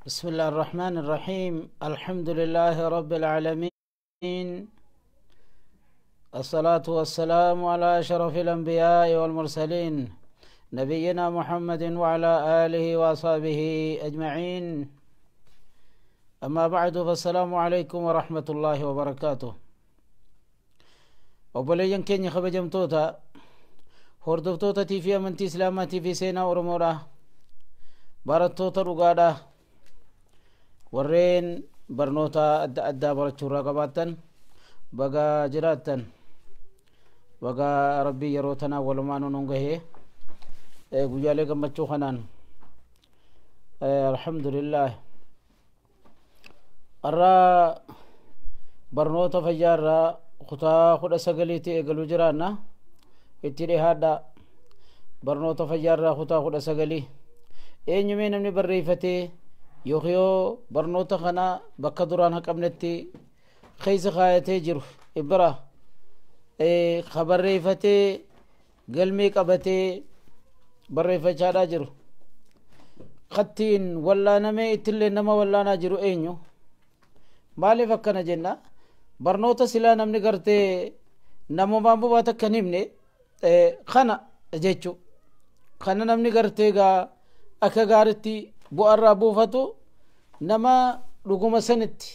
بسم الله الرحمن الرحيم. الحمد لله رب العالمين، الصلاة والسلام على أشرف الأنبياء والمرسلين نبينا محمد وعلى آله وصحبه أجمعين. أما بعد، فالسلام عليكم ورحمة الله وبركاته. وبلين كيني خبجمتوتا هردفتوتا في أمنتي إسلاماتي في سينا ورمورا بارتوتا رقادا warreen barnoota adda addaa barachuurraa qabaattan baga jiraattan, baga rabbii yeroo tanaa walumaan nun gahee guyyaalee gammachuu kanaan alhamdulillah arraa barnoota fayyaarraa kutaa 19 eegaluu jiraanna. itti dhihaadha. barnoota fayyaarraa kutaa 19 eenyumee namni barreeffatee yoo barnoota kana bakka duraan haqabnetti keessa kaayatee jiru ibra barreeffatee galmee qabatee barreeffachaadhaa jiru kattiin wallaanamee ittillee nama wallaanaa jiru eenyu? maaliif akkana jenna? barnoota silaa namni gartee namumaan bobaa takka hin himne kana jechu kana namni gartee gaa akka gaaritti bu'arraa buufatu nama dhuguma sanitti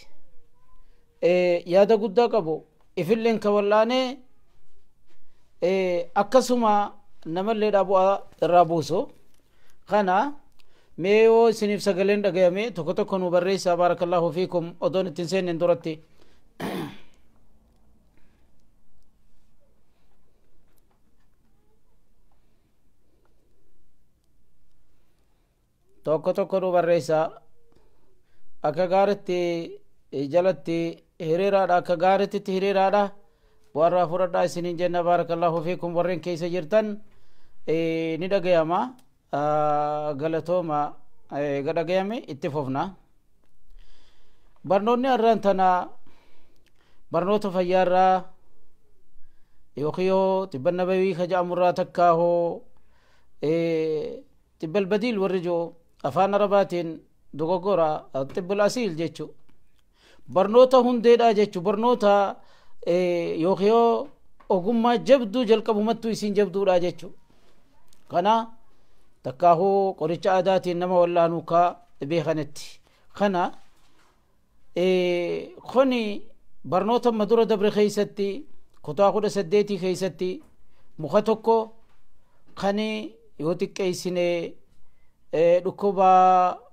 yaada guddaa qabu ifilleen ka wallaanee akkasuma namalleedha bu'aa irraa buusu. kana mee yoo isiniif sagaleen dhagayame tokko tokko nu barreessaa. baarakallahu fiikum. odoon ittiin seenen duratti tokko tokko nu barreessaa. akka gaaritti jalatti hiriiraadha, akka gaaritti hiriiraadha. warraa fudhadhaa isiniin jenna. baarakallahu fiikum. warreen keessa jirtan ni dhagayama. galatooma dhagayame itti fufna. barnoonni har'aan tana barnoota fayyaarraa yookiin tibban nabawii ka ja'amurraa takkaahoo tibbal badiil warri jiru afaan arabaatiin dogoggora tibbal asiil jechu barnoota hundeedha jechu barnoota yookiin ogummaa jabduu jalqabumattuu isiin jabduudha jechu. kana takkaahuu qoricha aadaatiin nama wallaanuu ka beekanetti. kana kuni barnoota madura dabre keeysatti kutaa 18 keeysatti muka tokko kani yoo xiqqeessine dhukkuba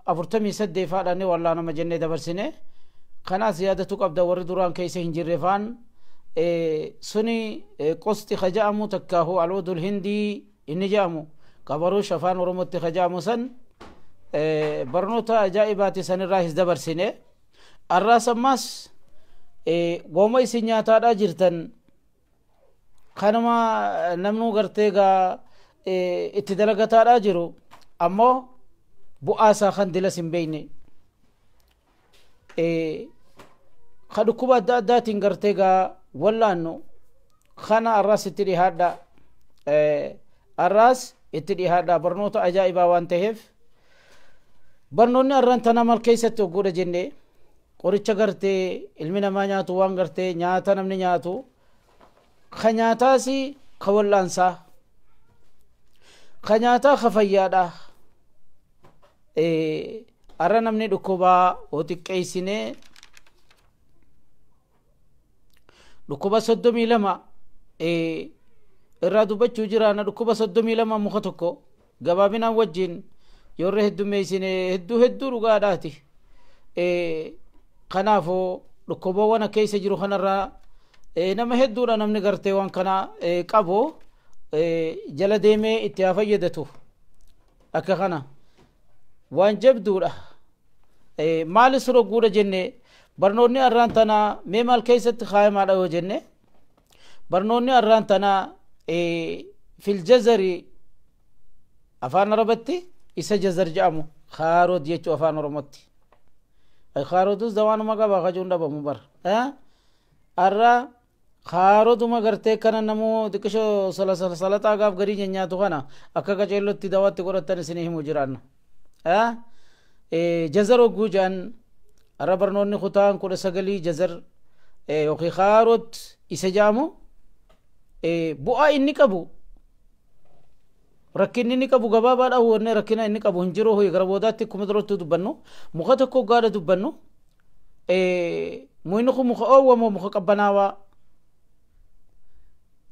48 faadhane wallaanama jennee dabarsine. kanaas yaadatu qabda warri duraan keessa hin jirre faan suni qosti ka ja'amu takkaahu alwadul hindii inni ja'amu qabaruush afaan oromotti ka ja'amu san barnoota ajaa'ibaati sanirraa his dabarsine. arraas ammaas gooma isin nyaataadhaa jirtan kanuma namnuu gartee gaa itti dalagataadhaa jiru ammoo bu'aasaa kan dilas hin beeyne ka dhukkuba adda addaatiin gartee gaa wallaannu kana arraas itti dhihaadha. arraas itti dhihaadha barnoota ajaa'ibaa waan ta'eef. barnoonni arraan tana mal keessatti ogguudha jenne qoricha gartee ilmi namaa nyaatu waan gartee nyaata namni nyaatu ka nyaataasi ka wallaansaa ka nyaataa ka fayyaadha. arra namni dhukkubaa oo xiqqeessine dhukkuba 32 irraa dubbachuu jiraana. dhukkuba 32 muka tokko gabaabinaan wajjin yoorre heddummeessine hedduu dhugaadhaati. kanaafuu dhukkubawwan keessa jiru kanarraa nama hedduudha namni gartee waan kana qabu jala deemee itti haa fayyadatu. akka kana waan jabduudha. maalis rogguudha jenne barnoonni arraan tana mee maal keessatti kaayamaadha yoo jenne barnoonni arraan tana fil jazari afaan arabatti isa jazar jedhamu kaaroot jechuu afaan oromotti. kaarotus dawaanuma qaba kajuun dhabamu bar arra kaarotuma gartee kana namoo xiqqisho salaxaa gaaf garii nyaatu kana akka qaceellotti dawaatti godhatan isinii himu jiraanna. جزر وجوجان الربرنوني خطان كل سجلي جزر يوخي خاروت إسجامو بؤا إني كبو rakkinni inni qabu gabaabaadha wanne rakkina inni qabu hin jiru hoyi gara boodaatti kuma duratti dubbannu muka tokko gaadha dubbannu muyni kun muka oowwamoo muka qabbanaawaa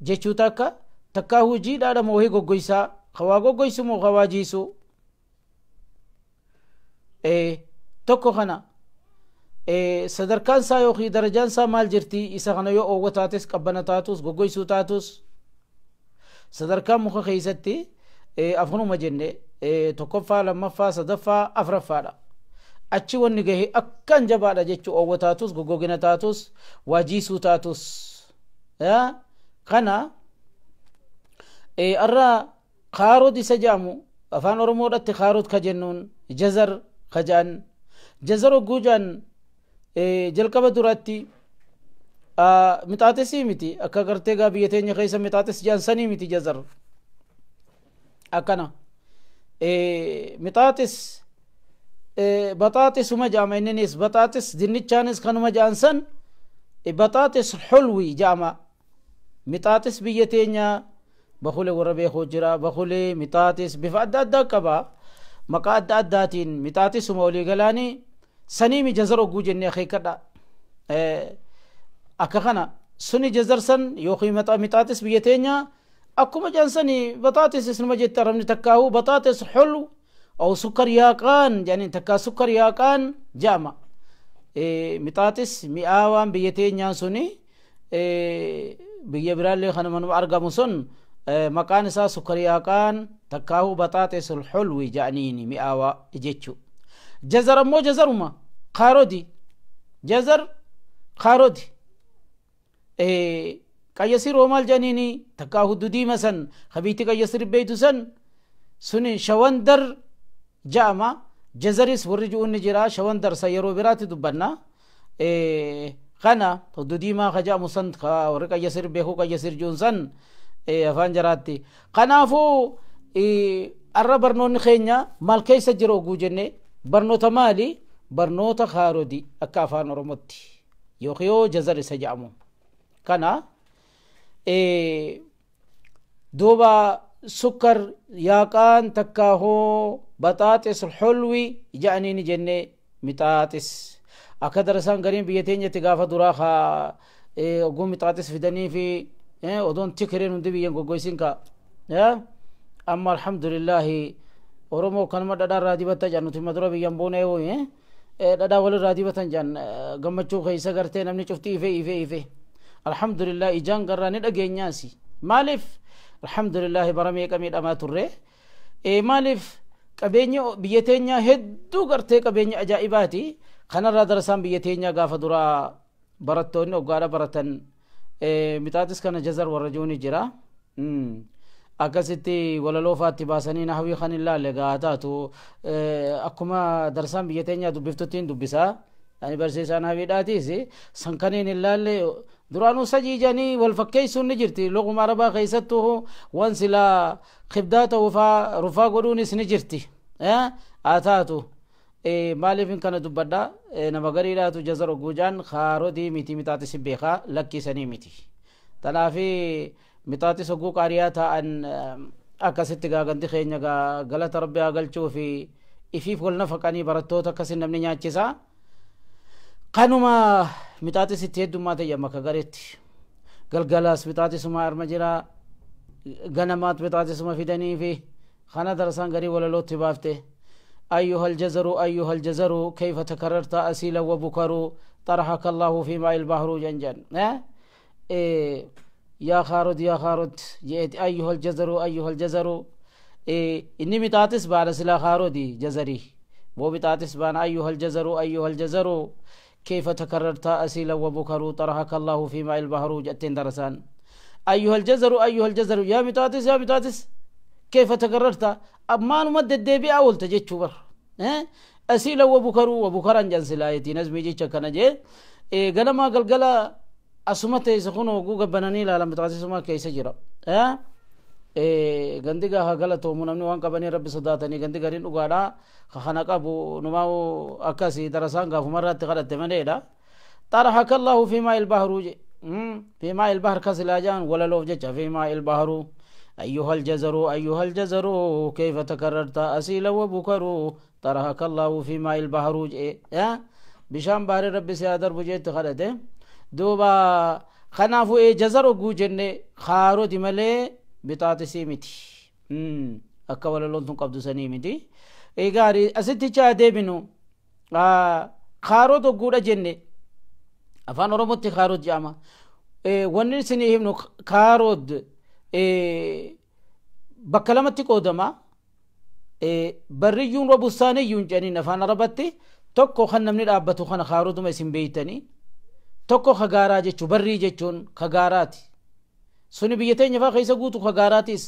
jechuu takkaa hujiidhaadha moo wahii goggoysaa kawaa goggoysu moo kawaa jiisu tokko kana sadarkaan isaa yookiin darajaan isaa maal jirti isa kana yoo oowwa taates qabbana taatus goggoysuu taatus sadarkaan muka keeysatti afnuma jenne tokkoffaa lammaffaa sadaffaa afraffaadha achi wanni gahe akkan jabaadha jechuu oowwa taatus goggogina taatus waajiisuu taatus kana arra kaarod isa jaamu afaan oromoodhatti kaarod ka jennuun jazar ka jaan jazar hogguu jaan jalqaba duratti mixaaxisii miti akka gartee gaa biyya teenya keessa mixaaxis jaansanii miti jazar akkana mixaaxis baxaaxisuma jaama inninis baxaaxis dinnichaanis kanuma jaansan baxaaxis xulwi jaama mixaaxis biyya teenya bakule warra beekuu jira bakule mixaaxis bifa adda addaa qaba maqaa adda addaatiin mixaaxisuma olii galaanii saniimi jazar hogguu jennee akeekadha akka kana suni jazar san yookiin mixaaxis biyya teenya akkuma jaansanii baxaaxis isnuma jette arabni takkaahu baxaaxis xulw أو سكر ياقان يعني تكا سكر ياقان جامع مطاطس مئاوان بيتين يانسوني بيا برالي خنمن أرقى مسن مكان سا سكر ياقان تكاهو بطاطس الحلو جانيني مئاوا إجيتشو جزر مو جزر ما خارودي جزر خارودي كيسير ومال جانيني تكاهو دودي مسن خبيتي كيسير بيتو سن سني شواندر جامع جزريس ورجون نجرا شواندر سيرو براتي دبنا خنا حدودي ما خجا مسند خا ورقا يسير بيخو كا يسير جونسن افان جراتي خنافو الرا برنون خينيا مال كيس جرو غوجني برنوتا مالي برنوتا خارودي اكافان رمتي يوخيو جزر سجامو كنا دوبا سكر ياقان تكاهو بطاطس الحلوي جانيني جنة مطاطس أكدر سان قريب بيتين يتقافة دراخا قوم مطاطس في دني في ودون تكرين ندبي ينقو قويسين كا أما الحمد لله ورمو كان ما دادا رادبتا جانو تي مدرو بي ينبونه هو دادا ولي رادبتا جان قمتشو خيسا قرتين نمني شفتي إفي الحمد لله إجان قراني لأجي ناسي مالف الحمد لله برمي كميد أما تره مالف qabeenya biyya teenya hedduu gartee qabeenya ajaa'ibaati kanarraa darasaan biyya teenya gaafa duraa barattoonni oggaadha baratan mixaaxis kana jazar warra jiruuni jira akkasitti walaloofaatti baasanii nahwii kan hin laalle gaa taatu akkuma darasaan biyya teenya dubbiftutti hin dubbisaa ani barsiisaa nahwiidhaatiis san kaniin hin laalle duraanuu sajiijanii wal fakkeessuun ni jirti luguma arabaa keessattuu waan silaa khibdaata rufaa godhuunis ni jirti ataatu maaliifin kana dubbadha nama gariidhaatu jazar oguujaan khaarodii miti mixaaxisi beekaa lakkisanii miti tanaafi mixaaxis oguu qaariyaa ta'an akkasitti gaaganti keenya galata rabbi haa galchuu fi ifiif wal nafaqanii barattoota akkasin namni nyaachisa kanuma mixaaxisitti heddummaa ta'e amma ka gareetti galgalaas mixaaxisuma arma jira ganamaat mixaaxisuma fidanii fi خنا درسان غري ولا لوت بافته أيها الجزر كيف تكررت أسيلا وبكرو طرحك الله في ماء البحر جنجن يا خارد جئت أيها الجزر إني متاتس بان سلا خارودي جزري वो बितातिस बान अय्युहल जज़रू كيف تكررت أسيلا وبكرو طرحك الله في ماء البحر جتين درسان أيها الجزر يا متاتس كيف تكررت أما نمد الدبي أول تجت بر أسيلا وبكرا جنس لايتي نزمي جيتش كنا جي قلما قلقلا أسمته يسخونه وقوق بناني لا لم تغسسما كيس جرا gandi gaa galato namni waan qabanii rabbi sodaatanii gandi gariin dhugaadha kana qabu numaa akkasii darasaan gaafumarratti kadhatte maleedha طرحك الله في ماء البحر في ماء البحر كسلاجان ولا لو جج في ماء البحر أيها الجزر أيها الجزر كيف تكررت أسيلا وبكر طرحك الله في ماء البحر يا بشام بار ربي سيادر بجيت خلده دوبا خنافو جزر وجوجن خارو دمله بتاعت سيمتي akka wala lontun qabdu sanii miti egaari asitti chaa deebinu khaaroo dogguudha jenne afaan oromotti khaaroo jedhama wanni isinii himnu kaarood bakka lamatti qoodama barriyyuun wa bustaaniyyuun jedhaniin afaan arabatti tokko kan namni dhaabbatu kana khaarooduma isin beeytanii tokko khagaaraa jechuu barrii jechuun khagaaraati suni biyya teenya faa keessa guutu khagaaraatis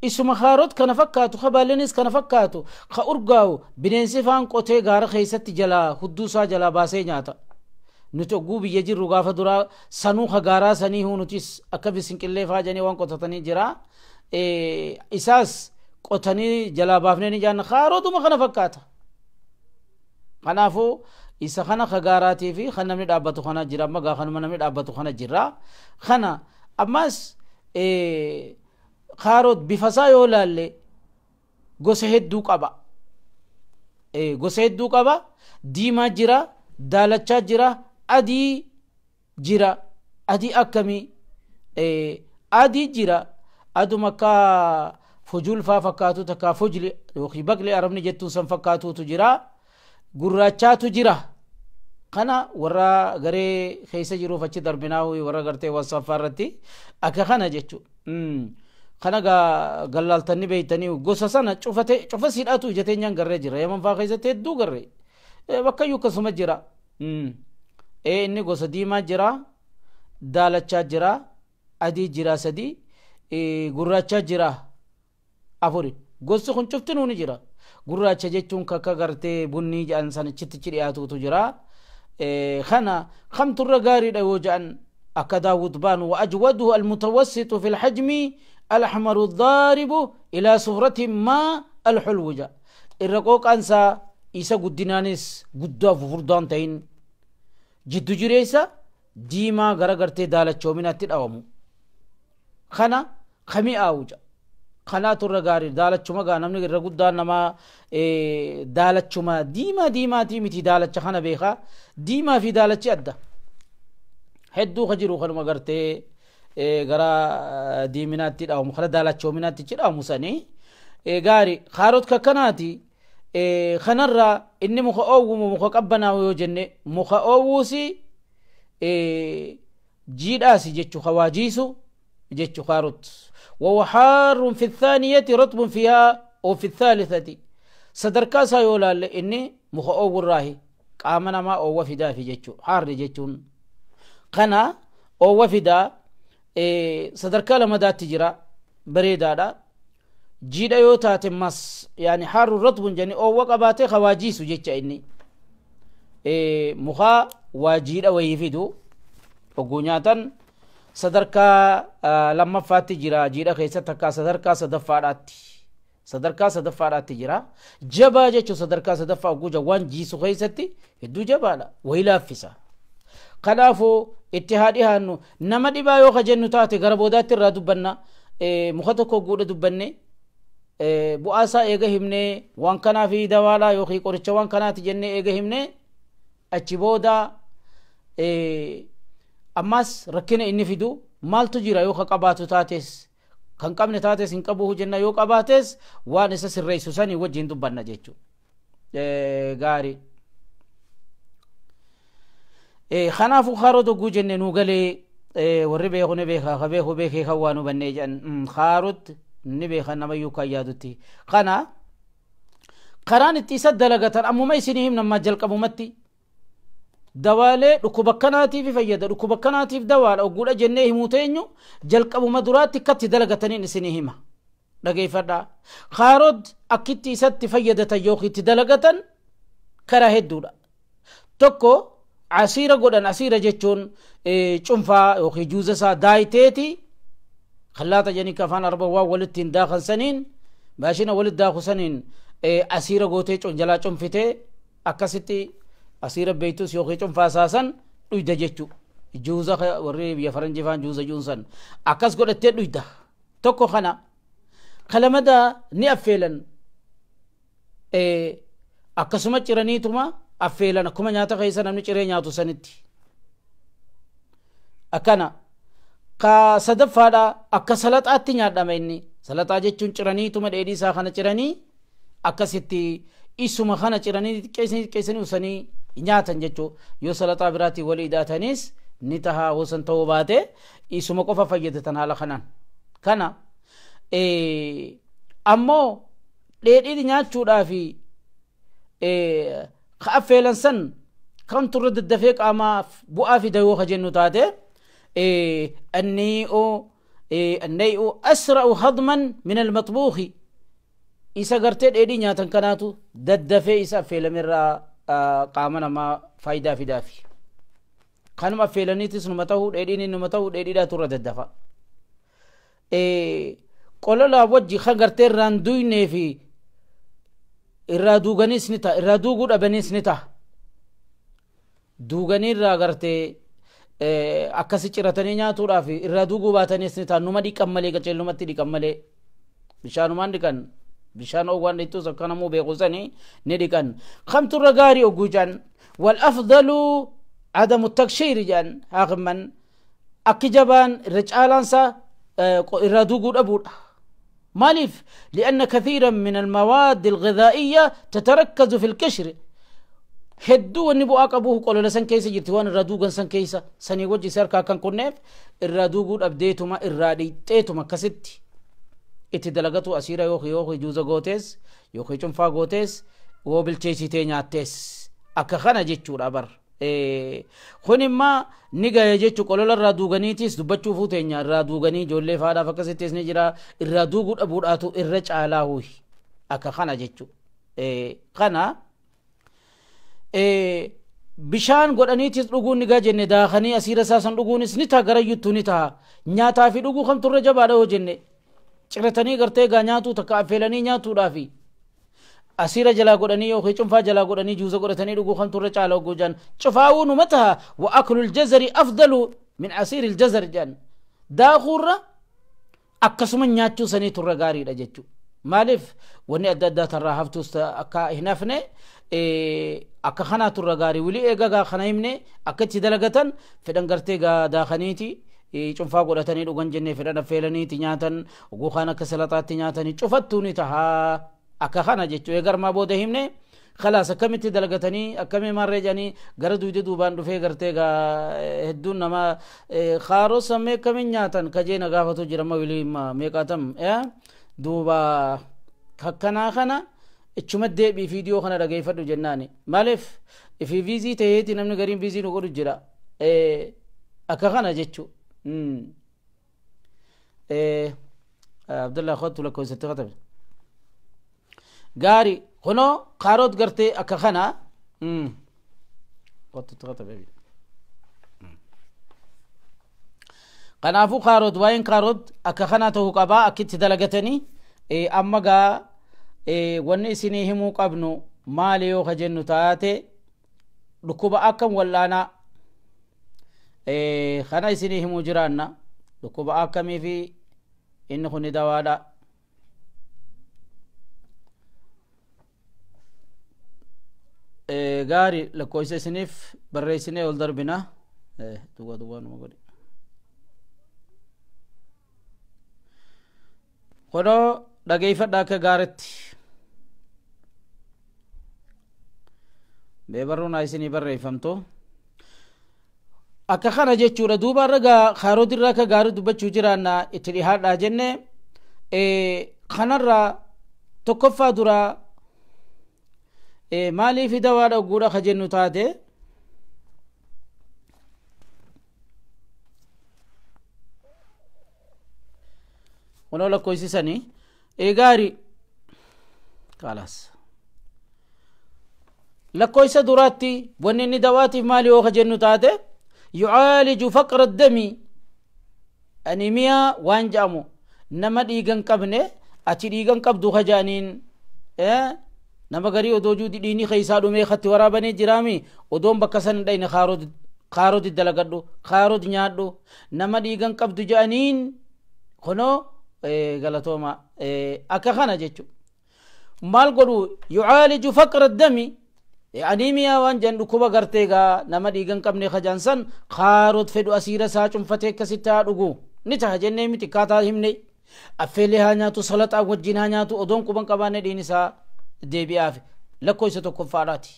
isuma khaarot kana fakkaatu khabaalenis kana fakkaatu kha urgaawu bineensi faan qotee gaara keessatti jalaa hudduusaa jalaa baasee nyaata nuti ogguu biyya jirru gaafa duraa sanuu khagaaraa sanii hunutis akka bisinqillee faa janii waan qotatanii jira isaas qotanii jalaa baafnee ni jaanna khaarotuma kana fakkaata kanaafuu isa kana khagaaraatii fi kan namni dhaabbatu kana jira amma gaa kanuma namni dhaabbatu kana jira kana ammas khaarot bifasaa yoo laalle gosa hedduu qaba gosa hedduu qaba diimaa jira daalachaa jira adii jira adii akkamii adii jira aduma akka fujul faa fakkaatu takka fujli yookiin baqli arabni jettuun san fakkaatuutu jira gurraachaatu jira kana warra garee keessa jiruuf achi darbinaawi warra gartee wasaffaa irratti akka kana jechu kana galaaltanii beeytanii gosa sana cufa siidhaatu ijateenyaan garree jira yaman faa keessatti hedduu garree bakkayyuu akkasuma jira inni gosa diimaa jira daalachaa jira adii jira sadii gurraachaa jira afuri gosti kun cuftinuu ni jira gurraacha jechuun kakka gartee bunnii jedhan sanichitti dhiyaatuutu jira kana kamturra gaariidha yoo jedhan akka daawud baanu wa ajwaduhu almutawassitu fi lxajmi الأحمر الضارب إلى صفرة ما الحلو جاء الرقوق أنسى إيسا قدنانيس قدوا فردان تين جدو جريسا ديما غرغرتي دالة چومنات الأوامو خنا خمي آوجا خنا ترغاري دالة چوما غانم نگر قدان نما دالة چوما ديما تيمتي دالة چخنا بيخا ديما في دالة چي أدى هدو خجرو خنما غرتي gara diiminaatti dhawamu kana daalachoominaatti jedhamu sanii gaari khaarot kakkanaati kanarraa inni muka oowwumu muka qabbanaawu yoo jenne muka oowwuusi jiidhaasi jechu hawaajiisu jechu khaarot وهو حار في الثانية رطب فيها أو في الثالثة صدركا سايولا إني مخ أو الراهي قامنا ما أو وفدا في جتشو حار جتشون قنا أو وفدا صدركا لما دات تجرا بريدا جيدا يوتا تمس يعني حار رطب جني أو وقباتي خواجيس جتشا إني مخا واجيدا ويفيدو وقونياتا صدركا لما فاتي جرا جيدا خيسا تكا صدركا صدفارات جرا جبا جيشو صدركا صدفا وقوجا وان جيسو خيستي هدو جبالا ويلا فيسا خلافو اتحادي هانو نما دبا يوخا جنو تاتي غربودات الرا دبنا مخطوكو قودا دبني بؤاسا ايغا همني وان كنا في دوالا يوخي قرچا وان كنا تجني ايغا همني اچبودا ammas rakkina inni fidu maaltu jira yoo qabaatu taates kan qabne taates hin qabu jenna yoo qabaates waan isa sirreessu sanii wajjin dubbanna jechuudha gaari khanaafu khaaroo dogguu jenne nuu galee warri beeku ni beeka ka beeku beekee kan waanu bannee jedhan khaarot ni beekan namayyuu kan yaadutti kana karaan itti isa dalagatan ammuma isinii himnammaa jalqabumatti dawaalee dhukkubakkanaatiif fayyada dhukkubakkanaatiif dawaadha ogguudha jennee himuteenyu jalqabuma duraatti akkatti dalagataniin isinii hima dhageeffadhaa khaarod akkitti isatti fayyadatan yookiin itti dalagatan karaa hedduudha tokko asiira godhan asiira jechuun cunfaa yookiin juuzasaa daayiteeti خلاطة جاني كفان أربع والتين داخل سنين ماشينا ولد داخل سنين أسيرة قوتي چون جلا چون فته أكستي أسيرة بيتوس يوخي چون فاساسا دويدا جيچو جوزا وري بيا فرنجي فان جوزا جونسن أكس قد اتت دويدا توكو خنا خلمدا ني أفيلن أكسما چراني توما أفيلن أكما نياتا خيسا نمني چرين نياتو سنتي أكنا ka sadaffaadha akka salaxaatti nyaadhama inni salaxaa jechuun ciraniituma dheedhii isaa kana ciranii akkasitti isuma kana ciranii xiqqeessanii usanii nyaatan jechuu yoo salaxaa biraatii walii hidhaatanis ni tahaa hosan ta'uu baate isuma qofa fayyadatan haala kanaan kana ammoo dheedhii nyaachuudhaafi ka affeelan san kan turre daddafee qaamaaf bu'aa fida yoo ka jennu taate النيء أسرع هضما من المطبوخ إسا قرتين إيدي نياتن كاناتو ددفي إسا فيلا مرة قامنا ما فايدة في دافي خانما فيلانيتس نمتاو إيدي نمتاو إيدي لا ترى ددفا قول لا وجي خنقرتين راندوي نيفي إرادو غنيس نتا إرادو قد أبنيس نتا دوغني را قرتي akkasi ciratanii nyaatuudhaaf irraa duuguu baatanis ni taanuma dhiqan malee qaceellumatti dhiqan malee bishaanumaan dhiqan bishaan oowwan dhittus akkanamuu beekusanii ni dhiqan kamturra gaarii oguu jaan wal afdalu adamu takshiiri jaan haaqiman akki jabaan irra caalaansa irraa duuguu dhabuudha مالف لأن كثيرا من المواد الغذائية تتركز في القشر hedduu wanni bu'aa qabu qolola san keessa jirti waan irraa duugan san keessa sanii wajji sarkaa kan kunneef irraa duuguu dhabdeetuma irraa dhiixxeetuma akkasitti itti dalagatu asiira yookiin juuza gootees yookiin cunfaa gootees woo bilcheessitee nyaattees akka kana jechuudha bar kun immaa ni gahe jechuu qolola irraa duuganiitis dubbachuu fuuteenya irraa duuganii ijoollee faadhaaf akkasittis ni jira irraa duuguu dhabuudhaatu irra caalaa huyi akka kana jechuu kana bishaan godhaniitis dhuguun ni jenne daakanii asiira saasan dhuguunis ni ta'a garayyuttuu ni ta'a nyaataa fi dhuguu kam turre jabaadha yoo jenne ciratanii gartee gaa nyaatuu takka affeelanii nyaatuudhaafi asiira jalaa godhanii yookiin cunfaa jalaa godhanii juuza godhatanii dhuguu kam turre caala oguu jaan cufaawuu numa ta'a wa aklul jazari afdalu min asiiri iljazar jaan daakuurra akkasuma nyaachuu sanii turre gaariidha jechuu maaliif wanni adda addaa tarraa haftuus akka hin hafne akka kana turra gaarii wili eegaa kana himne akka itti dalagatan fedhan gartee gaa daakaniiti cunfaa godhatanii dhugan jennee fedhan affeelaniiti nyaatan oguu kaan akka salaxaatti nyaatanii cufattuu ni tahaa akka kana jechuu eegarmaa booda himne khalaas akkamitti dalagatanii akkamii marree jedhanii gara duude duubaan dhufee gartee gaa hedduun nama kaaroo sammee akkamiin nyaatan kajeena gaafatu jirama wilii meeqaatam duuba kakkanaa kana ichuma deebii fiidiyoo kana dhageeffadhu jennaani maaliif ifi viizii ta'eeti namni gariin viizii nu godhu jira akka kana jechuu abdullah khottu lakkoofsatti katabe gaari kunoo kaaroot gartee akka kana khottutti katabe kanaafuu kaaroot waa'een kaaroot akka kana ta'uu qabaa akkitti dalagatanii amma gaa wanni isinii himuu qabnu maali yoo ka jennu taate dhukkuba akkam wallaanaa kana isinii himuu jiraanna dhukkuba akkamii fi inni kun dawaadha gaari lakkoofsa isiniif barreessinee ol darbina duwwaanuma godhe kunoo dhageeffadha akka gaaritti beebarruun isinii barreeffamtu akka kana jechuudha duuba ragaa kaarotirraa akka gaarii dubbachuu jiraanna itti dhihaadhaa jenne kanarraa tokkoffaa duraa maaliif dawaadha ogguudha ka jennu taate kunoo lakkoofsisanii gaari kalas lakkoofsa duraatti wanni inni dawaatiif maali yoo ka jennu taate يعالج فقر الدم أنيميا وانجامو nama dhiigan qabne ati dhiigan qabdu hajaaniin nama garii odoo juudi dhiini keeysaa dhumee katti waraabanii jiraami odoon bakka san dhayne kaarodi dalagadhu kaarod nyaadhu nama dhiigan qabdu jaaniin kono galatooma akka kana jechu maal godhu yu'aaliju faqra dami animiyaa waan jan dhukuba garteegaa nama dhiigan qabne hajaansan kaarod fedhu asiira isaa cunfatee akkasitti haa dhugu ni taha jennee miti kaataa himne affeelee haa nyaatu salaxaa wajjin haa nyaatu odoon quban qabaanne dhiin isaa deebi'aaf lakkoofsa tokkoffaadhaati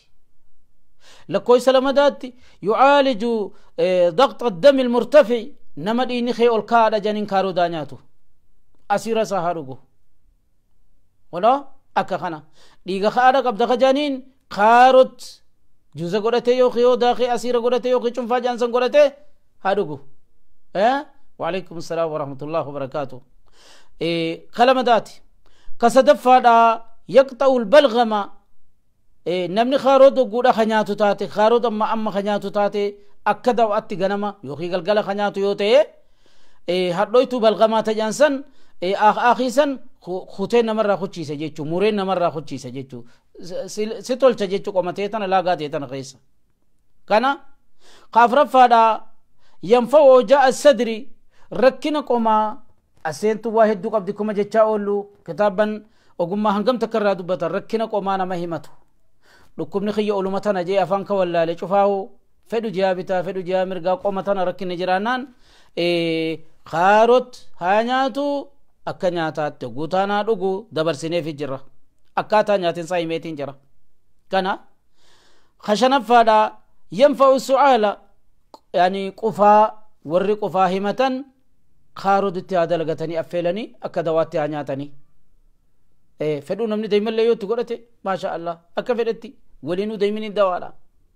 lakkoofsa lamadaatti yu'aaliju daqxa dami almurtafi nama dhiini kee ol kaadha janiin kaarodaa nyaatu asiira isaa haa dhugu wala akka kana dhiiga kaadha qabda kajaniin kaarot juuza godhate yooki yoo daakee asiira godhate yooki cunfaa jaansan godhate haa dhugu وعليكم السلام ورحمة الله وبركاته كلمة ذاتي كسدفادا يقطع البلغمة نمني خارود وقودا خنياتو تاتي خارود أما خنياتو تاتي أكدا وأتي غنما يوخي قلقل خنياتو يوتي هدويتو بلغمة تجانسن آخيسن خوتين نمرا خوشي سجيچو مورين نمرا خوشي سجيچو ستول سجيچو قمتيتنا لا غاتيتنا خيسا كانا خافرفادا ينفع وجاء الصدري ركنا قما أسنتو واحد دوك أبدي كما جتشا أولو كتابا وقما هنقم تكرر دبتا ركنا قما نما همتو لكم نخي أولو متنا جي أفانك ولا لشفاو فدو جابتا فدو جامرقا قومتنا ركنا جرانان خاروت هانياتو أكا نياتات تقوتانا دوغو دبر سنة في جرة أكاتا نياتين سايميتين جرة كان خشنا فادا ينفع السؤال يعني قفا ورّي قفا همتن خارود اتهاد لغتني أفلني أكدوات عنياتني فدو نمني دايما ليو تقولتي ما شاء الله أكا فدتي ولينو دايما الدوالا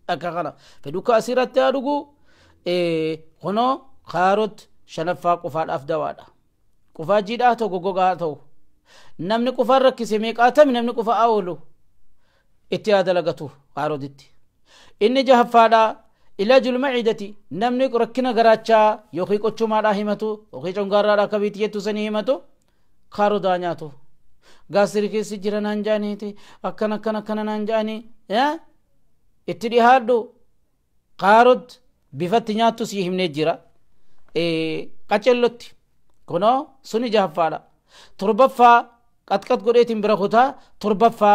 أكا غلا فدو كاسيرات تادوغو هنو خارود شنفا قفا الأف دوالا قفا جيداتو غوغاتو نمني قفا ركسي ميقاتم نمني قفا أولو اتهاد لغتو خارود اتي إني جهفادا علاج المعدة نمني ركنا غراچا يوخي قچو مادا همتو يوخي چونغارا كبيتيتو سني همتو خارو دانياتو غاسري كيسي جران انجاني تي اكنا كنا كنا انجاني اتدي هادو خارود بفت نياتو سي همني جرا قچلوت كونو سوني جهفالا تربفا قد قريتين برخوتا تربفا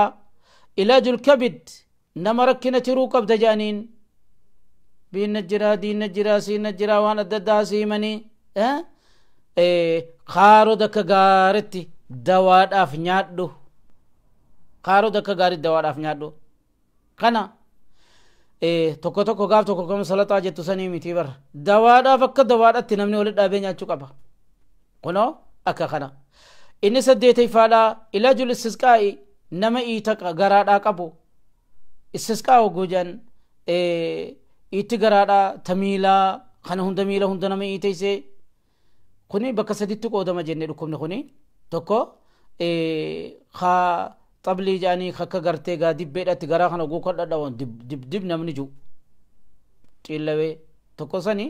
علاج الكبد نمركنا تروق بدجانين بين الجرا دين الجرا سين الجرا وانا ددا سيمني خارو دك غارتي دواد اف نيادو خارو دك غاري دواد اف نيادو كنا توكو توكو غاف توكو كم صلاة جتو سني ميتي بر دواد افك دواد اتنمني ولد ابي نياچو قبا كنو اكا كنا اني سديتي فالا علاج الاستسقاء نما ايتك غرادا قبو استسقاء وجن itti garaadha tamiilaa kana hunda miila hunda nama iiteyse kuni bakka saditti qoodama jenne dhukkubni kuni tokko ka xablii jaanii kakka gartee gaa dibbeedhatti garaa kana oguu kadhadhawan dib namni jiru ciillawee tokko sani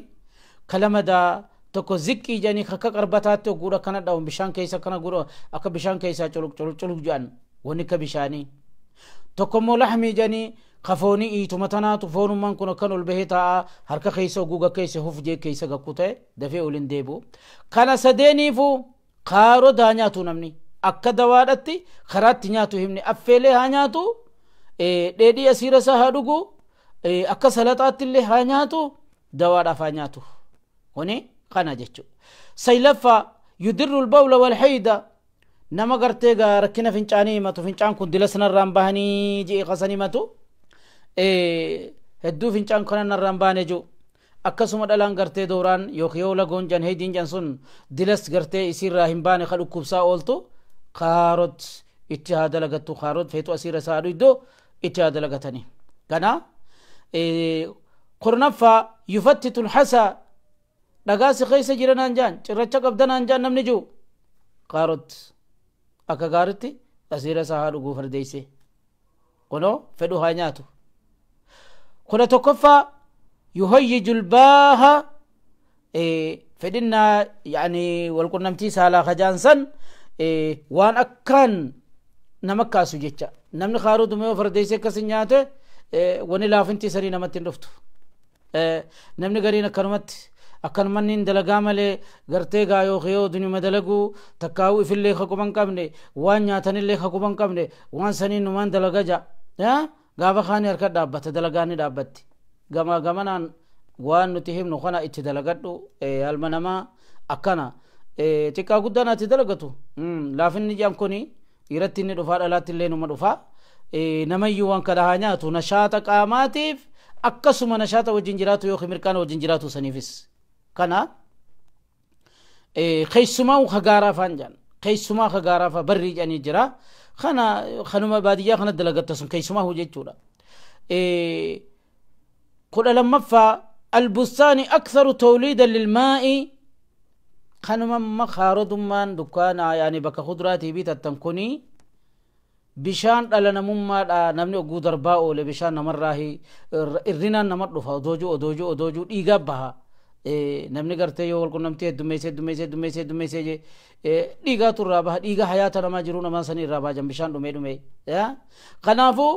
kalamadaa tokko ziqqii jaanii kakka qarbataatti oguudha kana dhawan bishaan keessa kana gudha akka bishaan keessaa culuk jedhan wani ka bishaanii tokko immoo laxmii jaanii خفوني إيتمتنا تفون من كنا كانوا البهتا هركا خيسا وجوجا كيسا هوف جي كيسا كوتة دفع أولين ديبو كان سديني فو خارو دانياتو نمني أكدا وادتي خرات نياتو همني أفعله هانياتو ديدي أسيرة سهادوغو أكا سلطات اللي هانياتو دواد أفانياتو هوني خانا جيتشو سيلفا يدر البول والحيدة نما قرتيغا ركنا فنچاني ماتو فنچان كون دلسنا الرامباني جي خساني ماتو hedduu fincaan kanan narraan baane jiru akkasuma dhalaan gartee dooraan yookiin yoo lagoon jan heediin jan sun dilas gartee isirraa hin baane ka dhukkubsaa ooltu kaarot itti haa dalagattu kaarot feetu asiirra saadhu iddoo itti haa dalagatanii kana kurnaffaa yufattitu lhasaa dhagaasi keessa jiranaan jaan cirracha qabdanaan jaan namni jiru kaarot akka gaaritti asiirra isaa haa dhuguu fardeeyse kunoo fedhu haa nyaatu كنا تكفى يهيج الباها فدنا يعني والقنمتي سالا خجانسن وان أكان نمكاسو جيتشا نمني خارود ميو فرديسي كسنياته وني لافنتي سري نمتين رفتو نمني غرينا كرمت أكن منين دلقا ملي غرتي غايو خيو دنيا مدلقو تكاو في اللي خكو بنكمني وان ياتن اللي خكو بنكمني وان سنين نمان دلقا جا غابا خاني اركا دابت دلقاني دابت غما وان نتهم نخنا اتدلقاتو المنما أكنا تكا قدانا تدلقاتو لافن نجام كوني يرتني دفار ألات اللي نما دفا نميو وان كدهانياتو نشاط قاماتيف أكسما نشاط وجنجراتو يوخي مركان وجنجراتو سنيفس كنا خيسما وخغارا فانجان خيسما خغارا فبري جاني جرا خنما بادية خنا دلقاتسم خيسما هو جيتشورا قل لما البستان أكثر توليدا للماء خنما ما خارد من دكانا يعني بك خضراتي بيت التنكوني بشان لنا مما نمني أقول درباء لبشان نمراهي الرنا نمر رفا دوجو إيجابها نمني قرتي يقول كنا نمتي دميسة إيجا ترابها إيجا حياتنا ما جرونا ما سني رابها جنب بشان دمي يا خنافو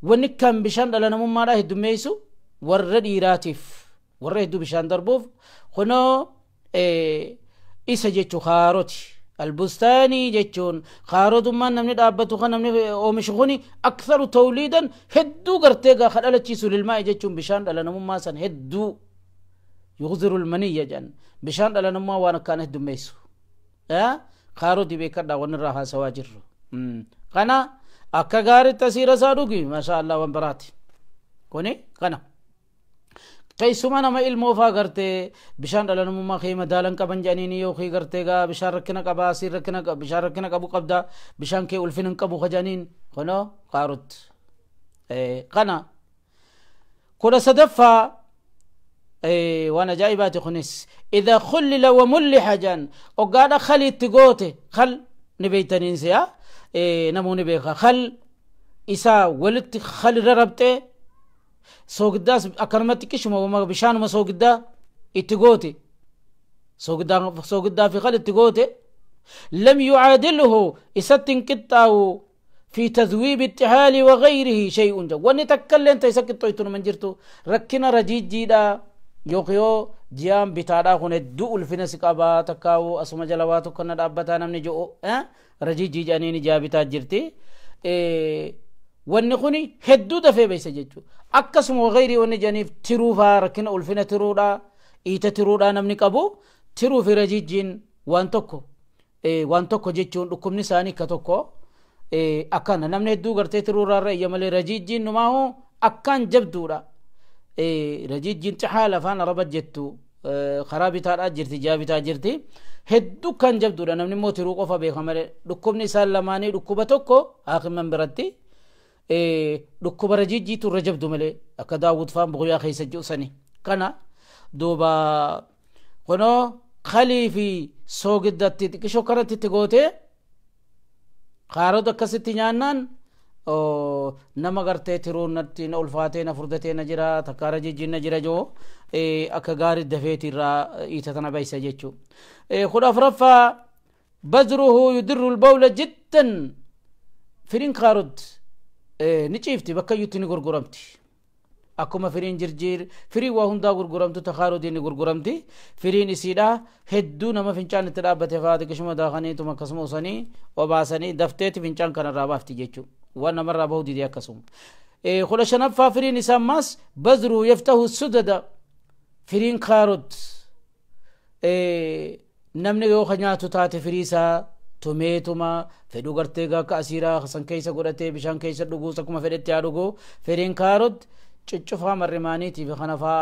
ونكم بشان لنا مما راه دميسو ورد إيراتيف ورد بشان دربوف خنو إيسا جيتشو خاروتي البستاني جيتشون خارود ما نمني دابتو خنمني ومشغوني أكثر توليدا هدو قرتيغا خلالة تشيسو للماء جيتشون بشان لنا مما سن هدو يغزر المنية جان بشان لنا مما وانا كان هدو ميسو خارودي بيكردا ونراها سواجر خنا أكا غاري تسير سادوكي ما شاء الله وانبراتي كوني خنا كيسما نما الموفا غرتي بشان دلنا مما خيمة دالن كبن جانيني يو خي غرتيغا بشان ركنا كبا سير ركنا بشان ركنا كبو قبدا بشان كي ألفين كبو خجانين خنا قاروت قنا كنا صدفا وانا جايباتي خنس إذا خلل وملح جان وقال خلي تقوتي خل نبيتنين سيا نمو نبيخا خل إسا ولت خل رربتي سوغداس أكرمتي كشما وما بشان ما سوغدا اتقوتي سوغدا في خل اتقوتي لم يعادله إستن كتاو في تذويب التحال وغيره شيء جا ونتكلم انت يسكت تويتون من جرتو ركنا رجيج جيدا يوقيو جيام بتادا خون الدول في نسك أبا تكاو أسما جلواتو كنا دابتا نمني جو رجيج جيجانيني جابتا جرتي ونخوني هدو دفع بيسا جيجو أكسم وغيري ونجانيف تروفا ركنا ألفنا ترودا إيتا ترودا نمني كابو ترو في رجيجين وانتوكو جيجون لكم نساني كتوكو أكان نمني هدو غرتي ترورا رأي ملي رجيجين نماهو أكان جبدورا رجيجين تحالة فانا ربط جتو خرابي تارا جرتي جابي تاجرتي هدو كان جبدورا نمني موتي روقفا بيخا ملي لكم نسان لماني لكوبا توكو آخر من براتي لكوبا رجيجي تو رجب دوملي أكا داود فان بغيا خيسا جوساني كانا دوبا خنو خليفي سوغدتي كشو كرتي تغوتي خارو دكستي نيانان nama gartee tiruu natti na ulfaatee na furdatee na jira takkaara jijjiin na jira joo akka gaarii dafeeti irraa iitatana baysa jechuu kudha afuraffaa bazruhu yudirru lbawla jiddan firiin kaarod ni ciifti bakka iyyutti ni gurguramti akkuma firiin jirjiir firii waa hundaa gurguramtu takaarodii ni gurguramti firiin isiidha hedduu nama fincaan itti dhaabbate faati qishuma daakaniituma akkasuma usanii obaasanii dafteeti fincaan kanarraa baafti jechuu وانا مرة بودي دي اكسوم خلا شنب فافرين يسماس بذرو يفتح السدد فرين خارد نمني يو خنياتو تاتي فريسا توميتوما فدو غرتيغا كاسيرا خسن كيسا غرتي بشان كيسا دغو سكما فدت يادغو فرين خارد چچفا مرماني تي بخنفا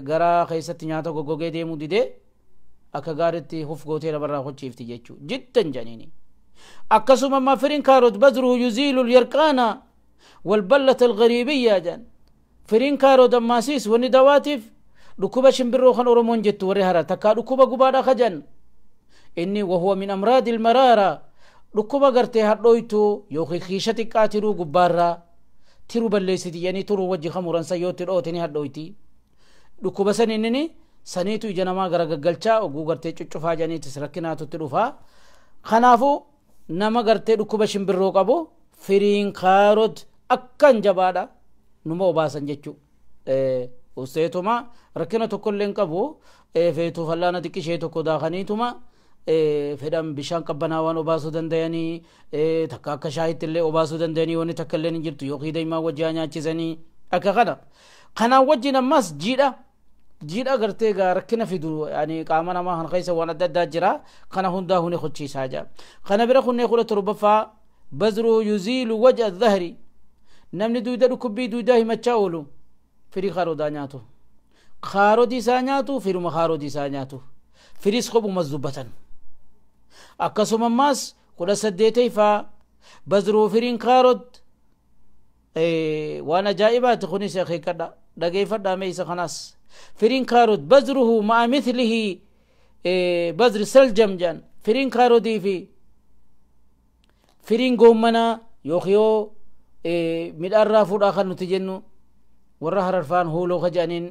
غرا خيسا تنياتو غوغي دي مودي اكا غارتي خوف غوتي لبرا خوچيفتي جچو جدا جنيني أكسم ما فرين كارود بذره يزيل اليرقانا والبلة الغريبية جان فرين كارود ماسيس وندواتف ركوبة شمبرو خان أورمون جت ورهرة تكا ركوبة قبادة خجن إني وهو من أمراض المرارة ركوبة قرتي هردويتو يوخي خيشتي كاترو قبارة ترو بلسيتي يعني ترو وجه خموران سيوتر أوتني هردويتي ركوبة سنينني saniitu ija namaa garagaggalchaa oguu gartee cuccufaa janiitis rakkinaatutti dhufaa kanaafu nama gartee dhukkuba shimbirroo qabu firiin kaarot akkan jabaadha numa obaasan jechuu usteetuma rakkina tokkollee hin qabu feetuu fallaana xiqqishee tokko daakaniituma fedhan bishaan qabbanaawaan obaasuu dandayanii takka akka shaayitti illee obaasuu dandayanii wanni takka illee hin jirtu yookiin daa'imaa wajjaa nyaachisanii akka kanaan wajjin ammas jiidha gartee gaa rakkina fidu yani qaama namaa kan keessa waan adda addaa jira kana hundaa huni qochiisaa jira kana bira kunnee 17ffaa bazru yuziilu waj'a dhahri namni duuda dhukubbii duudaa himachaa oolu firii kaarodaa nyaatu kaarodii isaa nyaatu firuma kaarodii isaa nyaatu firis qobumas dubbatan akkasuma ammas 18ffaa bazru firiin kaarod waan ajaa'ibaati kunis akeekadha dhageeffadhaa mee isa kanaas فرين كارود بذره مع مثله بذر سلجم جان فرين كارودي في فرين قومنا يوخيو من الرافود آخر نتجنو ورها رفان هولو خجانين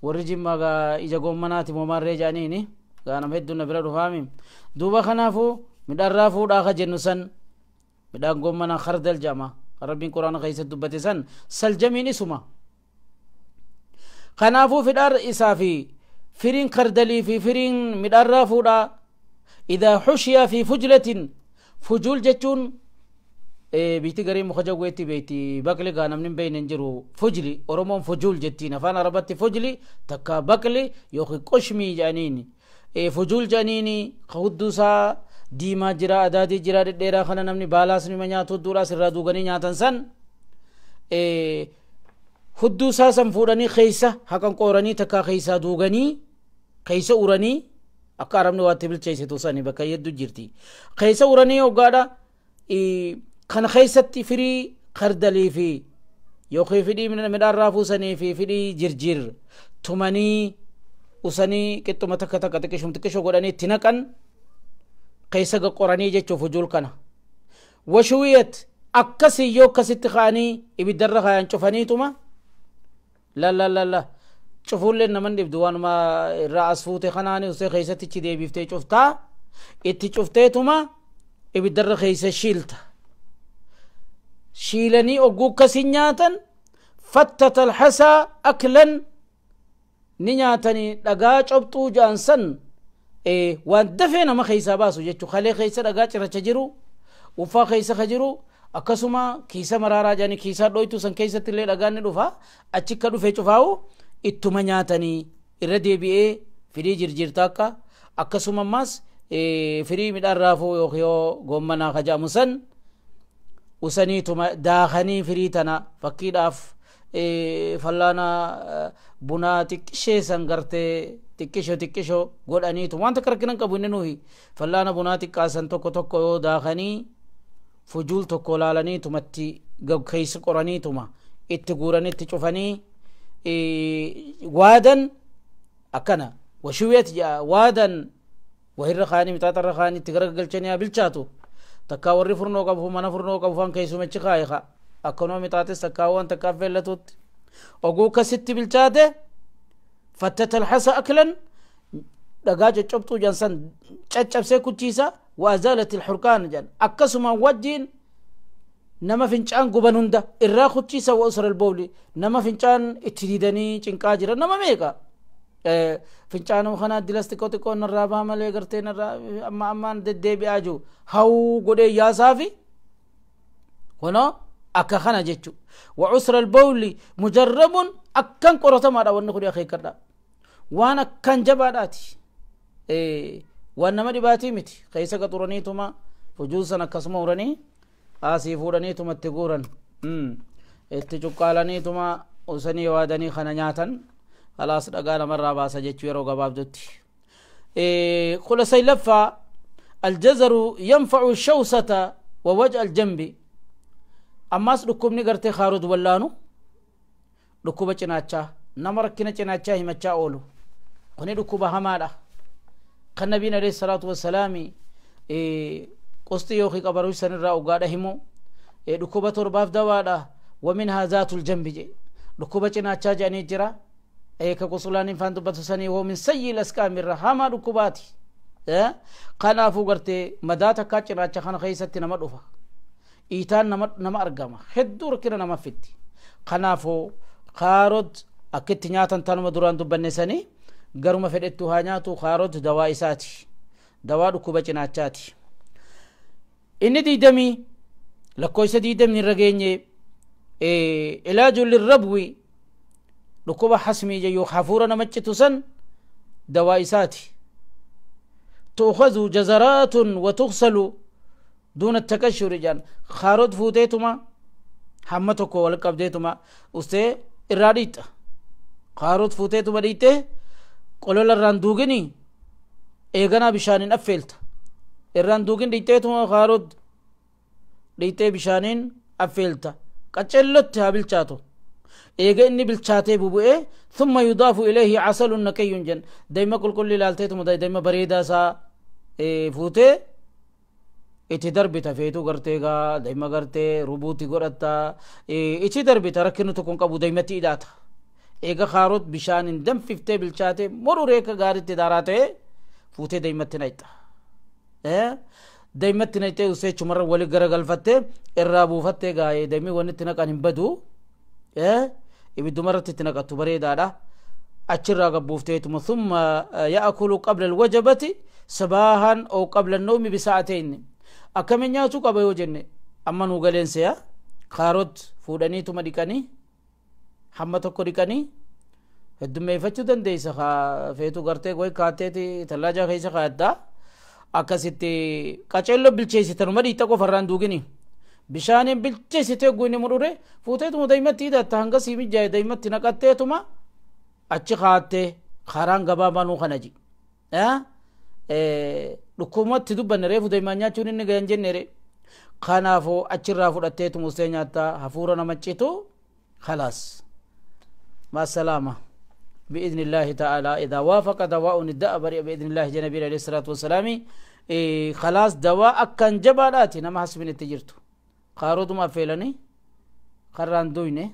ورجم ماغا إجا قومناتي ممار رجانيني كانا مهدو نبرا رفامي دوبا خنافو من الرافود آخر جنو سن من قومنا خردل جاما ربين قرآن خيسة دبتي سن سلجمين اسما خنافو في الأرض إسافي فرين كردلي في فرين مدار فودا إذا حشي في فجلة فجول جتون بيتي غري مخجويتي بيتي بكلي غانا من بين نجرو فجلي أورمون فجول جتينا فانا ربطي فجلي تكا بكلي يوخي قشمي جانيني فجول جانيني خودوسا ديما جرا أدادي جرا ديرا خانا نمني بالاس نمانياتو دورا سرا دوغاني نياتن سن هدو ساسم فوراني خيسة حقا قوراني تكا خيسة دوغاني خيسة أوراني أكارم نواتبل چيسة توساني بكا يدو جرتي خيسة أوراني وقادا خان خيسة فري خردلي في يوخي فري من مدار رافو سني في فري جرجر تماني وسني كتو متكا تكا تكشم تكشو قراني تنكن خيسة قوراني جيچو فجول كنا وشويت أكسي يو كسي تخاني إبدر خيان چوفاني توما لا لا لا لا شوفوا لنا من يبدوان ما الرأس فوتي خناني وسي خيسة تشدي بيفتي شوفتا اتي شوفتيتما يبدر خيسة شيلتا شيلني أقوك سنياتا فتت الحسا أكلا نياتني لقاج أبطو جانسن وان دفعنا ما خيسة باسو جيتو خلي خيسة لقاج رچجرو وفا خيسة خجرو akkasuma kiisa maraaraa jani kiisa dhoytu san keessatti illee dhagaanni dhufa achikka dhufee cufaawu ittuma nyaatanii irra deebi'ee firii jirjirta akkasuma ammas firii midhaan raafuu yookiin goommanaa kajaamu san usaniituma daakanii firii tana fakkiidhaaf fallaana bunaa xiqqishee san gartee xiqqishoo godhaniitu wanta karkinan qabu inni nuhi fallaana bunaa xiqqaasan tokko yoo daakanii فجول تكو لالاني تمتي خيس قراني تما اتقوراني تشوفاني وادن أكنا وشويت وادن وهي رخاني متات الرخاني تقرق الجنيا بالشاتو تكاوري فرنو قبو منا فرنو قبو فان كيسو متشخايخا أكنو متاتس تكاوان تكافل لتوت أقو كست بالشاتة فتت الحسا أكلا دقاجة چبتو جانسان چچب سيكو چيسا وازالت الحركان جان اكسما وجين نما فنچان غبنوندا الرا خچيسا واسر البولي نما فنچان اتديدني چنقاجر نما ميقا فنچان خنا دلستكو تكو نرابا ملي غرتي نرا اما ددي بياجو هاو غدي يا صافي هنا اكا خنا جچو وعسر البولي مجرب اكن قرتما دا ون خدي اخي كدا وانا كان جباداتي وانما دباتي متي خيسا قطرانيتما فجوسا كسما وراني آسي فورانيتما تقوران اتجوكالانيتما وسني وادني خنانياتن خلاص دقانا مرة باسا جيتشو يرو قباب دوتي خلصي لفا الجزر ينفع الشوسة ووجع الجنب أماس لكم نقرتي خارود ولانو لكوبة چناچا نمركنا چناچا همچا أولو خني لكوبة همالا كان نبينا عليه الصلاة والسلام قصتي يوخي قبروش سن الرأو قادة همو لكوبة ترباف دوادا ومنها ذات الجنب جي لكوبة چناچا جاني جرا ايكا قصولان فان دبتسني هو من سيء الاسكام الرحامة ركباتي قنافو قرتي مداتا كاتشنا چخان خيستي نما دوفا ايتان نما ارقاما خدو ركنا نما فتي قنافو خارد اكت نياتن تانما دوران دبنسني غرما فدتو هانياتو خارد دواء اساتي دواء ركوبة چناچاتي اني دي دمي لكويس دي دمي رغيني علاج للربوي ركوبة حسمي جيو حفورة نمچتو سن دواء اساتي تأخذ جزرات وتغسل دون التكشر جان خارد فوتيتما حمتكو والقبديتما استي اراديت خارد فوتيتما ديته قولل الراندوغني ايغنا بشانين افيلت الراندوغن ديتيتما خارد ديته بشانين افيلت قچلت بالچاتو ايغا اني بالچاته بوبئ ثم يضاف اليه عسل نكي جن دايما كل لالتيتما دايما بريدا سا فوتي اتي دربتا فيتو غرتيغا دايما غرتي ربوتي غرتا اتي دربتا ركنو تكون قبو دايما تيداتا ايغا خارود بشان دم فيفتي بالچاتي مرو ريكا غارتي داراتي فوتي دايما تنايتا دايما تنايتا وسي چمر ولي غرغل فتي الرابو فتي غاي دايما ونتنا كان بدو يبدو مرت تنقطو بريدادا اچرا غبوفتيتم ثم ياكل قبل الوجبه صباحا او قبل النوم بساعتين اكمنياتو قبيو جنة اما نو غلنسيا خاروت فوداني تو مديكاني حمتو ديكاني هدمي فتو دنديس خا فيتو غرتي کوئی کاتيتي تلاجا خيس خادا اكاسيتي قچلو بلچيسي ترمدي تكو فران دوغني بشان بلچيسي تغوني مروري فوتيتو دايمتي دا تانغا سيمي جاي دايمتي نقاتيتوما اچ خاته خاران غبابانو خنجي dhukumatti dubbanne reefu deemaan nyaachuun inni gahan jennere kanaafoo achirraa fudhatteetu musee nyaataa hafuura nama citu خلاص مع السلامة بإذن الله تعالى إذا وافق دواء الداء بريء بإذن الله جنبي عليه الصلاة والسلام خلاص دواء أكن جبالاتي نما حسبين التجرتو خارود ما فيلني خران دوينه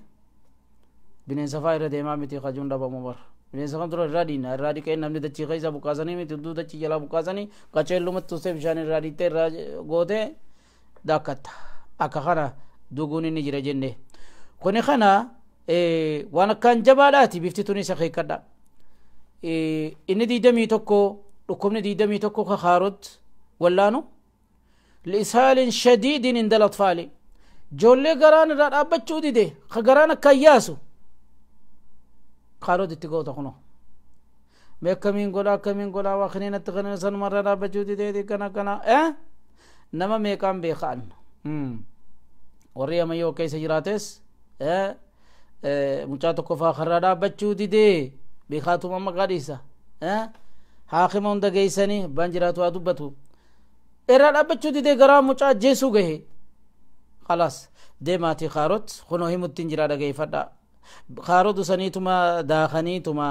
بنين سفاير ديمامتي خجون دبا مبر بنين سفان درو رادينا رادي كأن نمني دچي خيسا بقاسني مي تدو دچي جلا بقاسني قچلو مت توسه بشان رادي ته غوته داكت أكخنا دوغوني نجرا جنة كوني خنا وانا كان جبالاتي بيفتتوني سخي كدا إن دي دمي توكو لكم دي دمي توكو خارود ولانو لإسهال شديد عند الأطفال جولي غران راد أبچو دي دي خغران كياسو خارود اتقو تخنو ميكمين غولا وخنين اتغنين سن مرة راد أبچو دي كنا نما ميكام بيخان وريا ميو كيس جراتس mucaa tokko faa karraa dhaabbachuu didee beekaatuma maqaa dhiisa haakima hunda geeysanii abbaan jiraatu haa dubbatu irraa dhaabbachuu didee garaa mucaa ajjeesuu gahe khalaas deemaatii kaarot kunoo himuttiin jiraa dhageeffadha kaarotu saniituma daakaniituma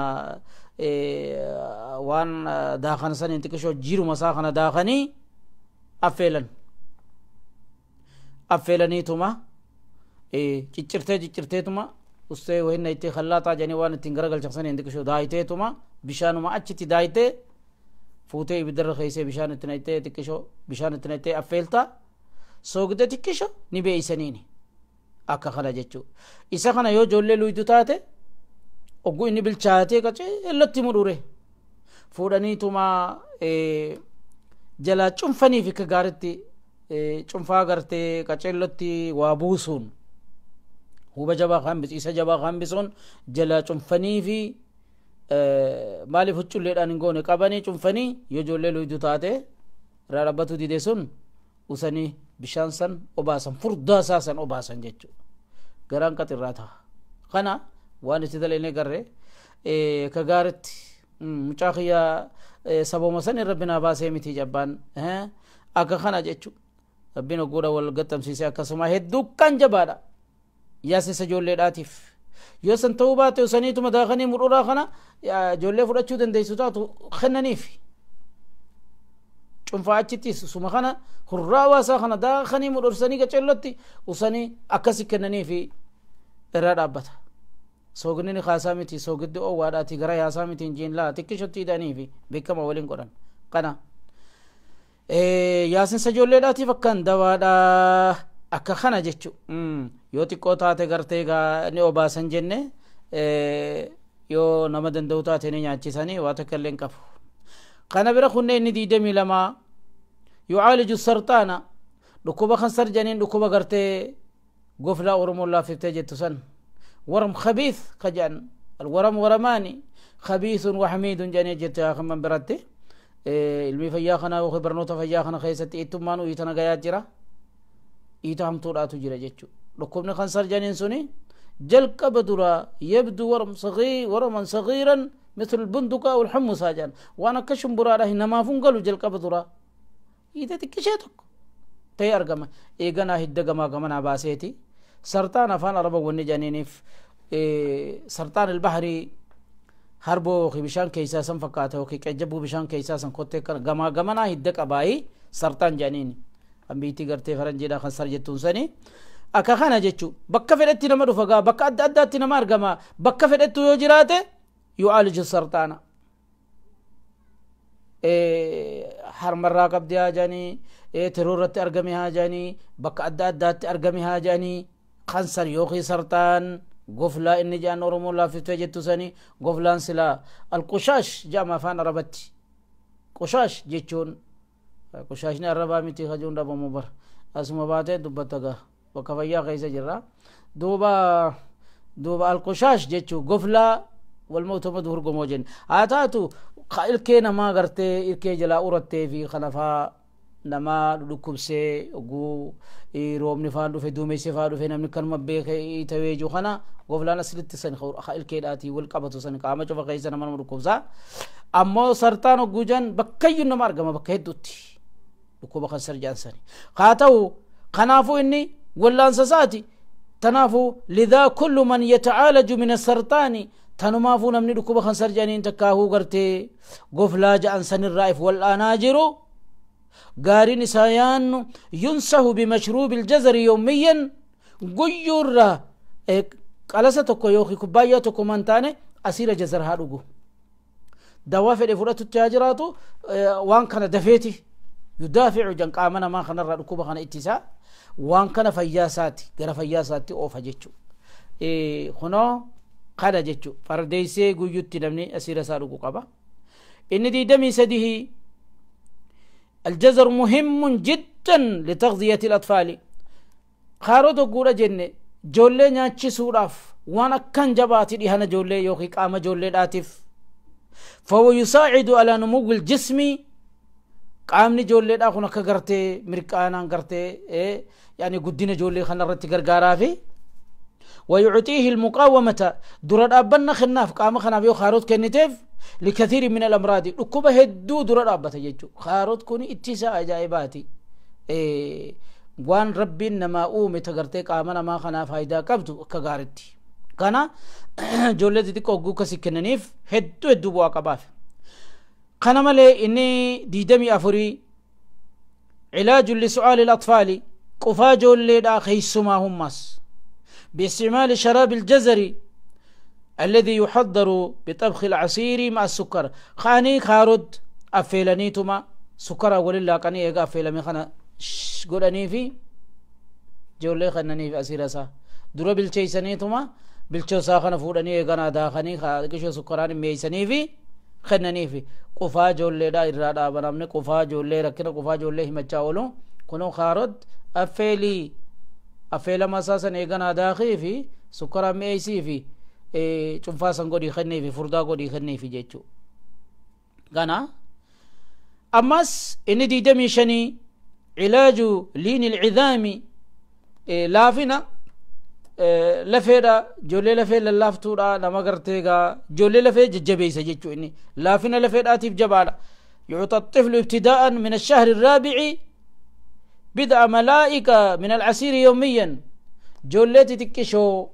waan daakan saniin xiqqishoo jiruma isaa kana daakanii affeelaniituma ciccirteetuma ustay wayna itti khallata jani waan ittiin garagal chaqsan indi kisho daayiteetuma bishaanuma achitti daayite fuutee ibidar khayse bishaan itti nayte tikisho bishaan itti nayte affeelta soogde tikisho ni beeysaniini akka kana jechu isa kana yoo jolle luydu taate oggu inni bilchaate qace ellotti mudure fuudhaniituma jala cunfanii fi ka gaaritti cunfaa gartee qaceellotti waa buusuun huba jabaa khambis isa jabaa khambisun jala cunfanii fi maaliif hucculleedhaan hin goone qabanii cunfanii yoo joollee luydu taate irraa dhabbatu dide sun usanii bishaan san obaasan furdaa isaa san obaasan jechuu garaan qaxirraa ta'a kana waan itti daleenee garre ka gaaritti mucaa kiyyaa saboma san rabbinaa baasee miti jabbaan akka kana jechuu rabbiin ogguudha wal gattamsiisee akkasuma hedduu kan jabaadha yaasisa ijoolleedhaatiif yoo san ta'uu baate usaniituma daakanii mudhuraa kana ijoollee fudhachuu dandeessu taatu kennaniif cunfaa achittis suma kana hurraa waasaa kana daakanii mudhursanii qaceellotti usanii akkasi kennaniif irraa dhaabbata soogni khaasaa miti soogiddi owwaadhaati gara yaasaa miti injiin laa xiqqishotti hidhanii fi beekama waliin godhan kana yaasinsa ijoolleedhaatiif akkan dawaadha akka kana jechu yoo xiqqoo taate gartee gaa ni obaasan jenne yoo nama danda'u taate ni nyaachisanii waa takka illee hin qabu kana bira kunne inni 22 yu'aaliju sarxaana dhukkuba kansar janiin dhukkuba gartee goflaa oromoon laafiftee jettu san ورم خبيث خجان الورم ورماني خبيث وحميد جاني جت يا خمن برتي المي فياخنا وخبرنوت فياخنا خيست ايتمانو ايتنا غيا جرا ايتام توراتو جرا جچو لكم خنصر جانين سوني جلق بدرا يبدو ورما صغيرا مثل البندقة والحمص هاجان وانا كشم براره نما فنقلو جلق بدرا ايتا تكشيتك تي ارغما ايغنا هدغما غمنا باسيتي سرطان افان عرب ونجانينف سرطان البحري هربو خبشان كيساسا فكاته وكي كجبو بشان كيساسا خوتي كر غما غمنا هدك اباي سرطان جانين امبيتي غرتي فرنجيدا خسر جتون سني اكا خانا جچو بكا فدتي نما دفغا بكا اداتي نما ارغما بكا فدتو يو جراته يعالج السرطان هر مرة قبدي هاجاني ترورت ارغمي هاجاني بكا اداتي ارغمي هاجاني خنصر يوخي سرطان غفلا إني جان أورمو لا في توجد سني غفلان سلا القشاش جامع فان ربتي قشاش جيتشون قشاش نربا متي خجون ربا مبر اسمه باته دبتغا وكفيا غيسا جرا دوبا القشاش جيتشو غفلا والموت مدهور غموجن اتاتو خائل كينا ما غرتي إركي جلا أورتي في خلفا نما لكبسي غو رومني فاندو في دومي سفادو في نمني كلمة بيخ يتويجو خنا غفلانا سلت سن خور خائل كيداتي والقبطو سن قامة شوفا غيسا نمان مركوبسا أما سرطانو غوجان بكيو نمار غما بكي دوتي لكوبا خسر جانساني خاتو خنافو إني واللانساساتي تنافو لذا كل من يتعالج من السرطان تنمافو نمني لكوبا خسر جانين تكاهو غرتي غفلا جانسان الرائف والآناجرو غارين سايان ينصح بمشروب الجزر يوميا غيورا قلسة يوخي كوبايا تكو منتاني أسير جزر هادوغو دوافع فرات التاجراتو وان كان دفيتي يدافع جنق آمنا ما خنا ركوبا خنا اتساء وان كان فياساتي غير فياساتي او فجچو خنو قادا جچو فرديسي غيوتي نمني أسير سادوغو قبا إن دي دمي سديه الجزر مهم جدا لتغذية الأطفال خارودو غورا جنة جولي نياتشي سوراف وانا كان جباتي ديهانا جولي يوخي قام جولي داتف فهو يساعد على نمو الجسم قامني جولي داخونا كغرتي مركانا غرتي يعني قدين جولي خانا رتي غرغارا في ويعطيه المقاومة درد أبنا خناف قام خنا بيو خاروت كنتيف لكثير من الأمراض ركوبة هدو درد أبتا يجو خاروت كوني اتساء جائباتي وان ربي نما اومي تغرتي قامنا ما خنا فايدا قبتو كغارتي كانا جولتي تكو غوكا سكننيف هدو بوا قباف كانا مالي إني ديدمي أفوري علاج لسؤال الأطفال قفا جولي دا خيسما همس باستعمال شراب الجزر الذي يحضر بطبخ العصير مع السكر خاني خارد أفيلانيتما سكر ولله كاني إيغا أفيلامي خانا قولاني في جولي خانني في أسيرسا درو بالچيسانيتما بالچوسا خانا فوداني إيغا نادا خاني خاكشو سكراني ميساني في خانني في قفا جولي دا إرادا بنامني قفا جولي ركنا قفا جولي همچاولو كنو خارد أفيلا مساسا إيغا نادا خيفي سكرا ميسي في چنفاسا قولي خاني في فردا قولي خاني في جيچو غانا أمس إن دي دمي شني علاج لين العظام لافنا لفيدا جولي لفيدا لافتورا لما قرتيغا جولي لفيدا ججبيسا جيچو إني لافنا لفيدا تيف جبالا يعطى الطفل ابتداء من الشهر الرابع بدأ ملائكة من العسير يوميا جولي تتكشو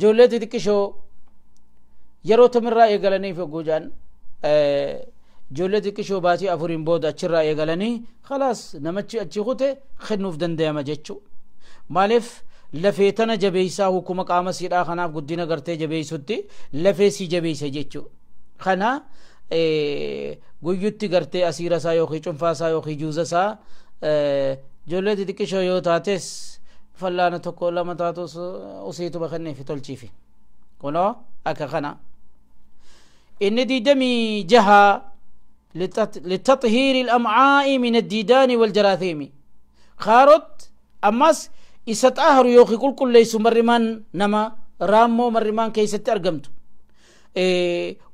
جولي تتكشو yeroo tamirraa eegalanii foguujaan ijoollee xiqqishoo baatii afuriin booda achirraa eegalanii khalaas namachi achi kute kennuuf danda'ama jechu مالف لفيتنا جبيسا حكومة قام سيدا خناف قدنا قرتي جبيسوتي لفيسي جبيسا جيتشو خنا قيوتي قرتي أسيرا سا يوخي چنفاسا يوخي جوزا سا جولة تكشو يو تاتس فلانا تقول لما تاتو أسيتو بخني في تلچيفي كنو أكا خنا إن دي دمي جها لتطهير الأمعاء من الديدان والجراثيم خارط أماس إستطهر يوخي كل ليس مرمان نما رامو مرمان كيست أرقمتو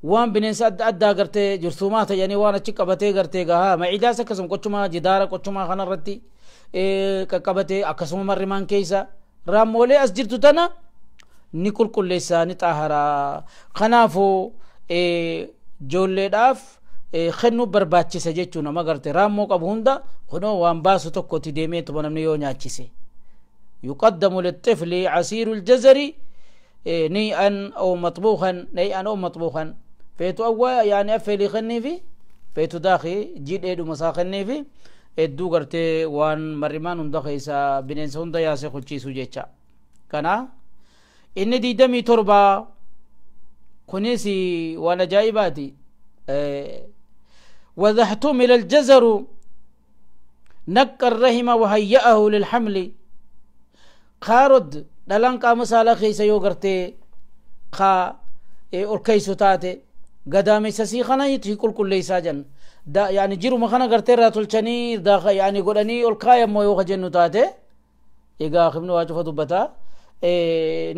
وان بننس أدى قرتي جرثومات يعني وانا چك قبتي قرتي قها معيدا سكسم قچما جدارا قچما خانا رتي قبتي أكسم مرمان كيسا رامو لي أسجرتو تنا نكل كل ليسا نطهرا خنافو جولي داف خنو برباچيسا جيچو نما قرتي رامو قب هندا خنو وان باسو تكو تديمي تبنمني يو نياچيسي يقدم للطفل عصير الجزر نيئا أو مطبوخا نيئا أو مطبوخا فيتو أول يعني أفلي خني في فيتو داخي جيد إيدو مساخني في إدو قرتي وان مرمان دخيسا بننسون دياسي خلچيسو جيچا كنا إن دي دمي تربا كنيسي وانا جايباتي وإذا احتمل الجزر نك الرحم وهيئه للحمل خارد دلان قام سالا خيسا يو قرتي خا أركيسو تاتي قدامي سسي خنا يتهي كل ليسا جن دا يعني جيرو مخانا قرتي راتل چني دا يعني قدني القايا مو يو خجنو تاتي إيقا خبنو واجفة دبتا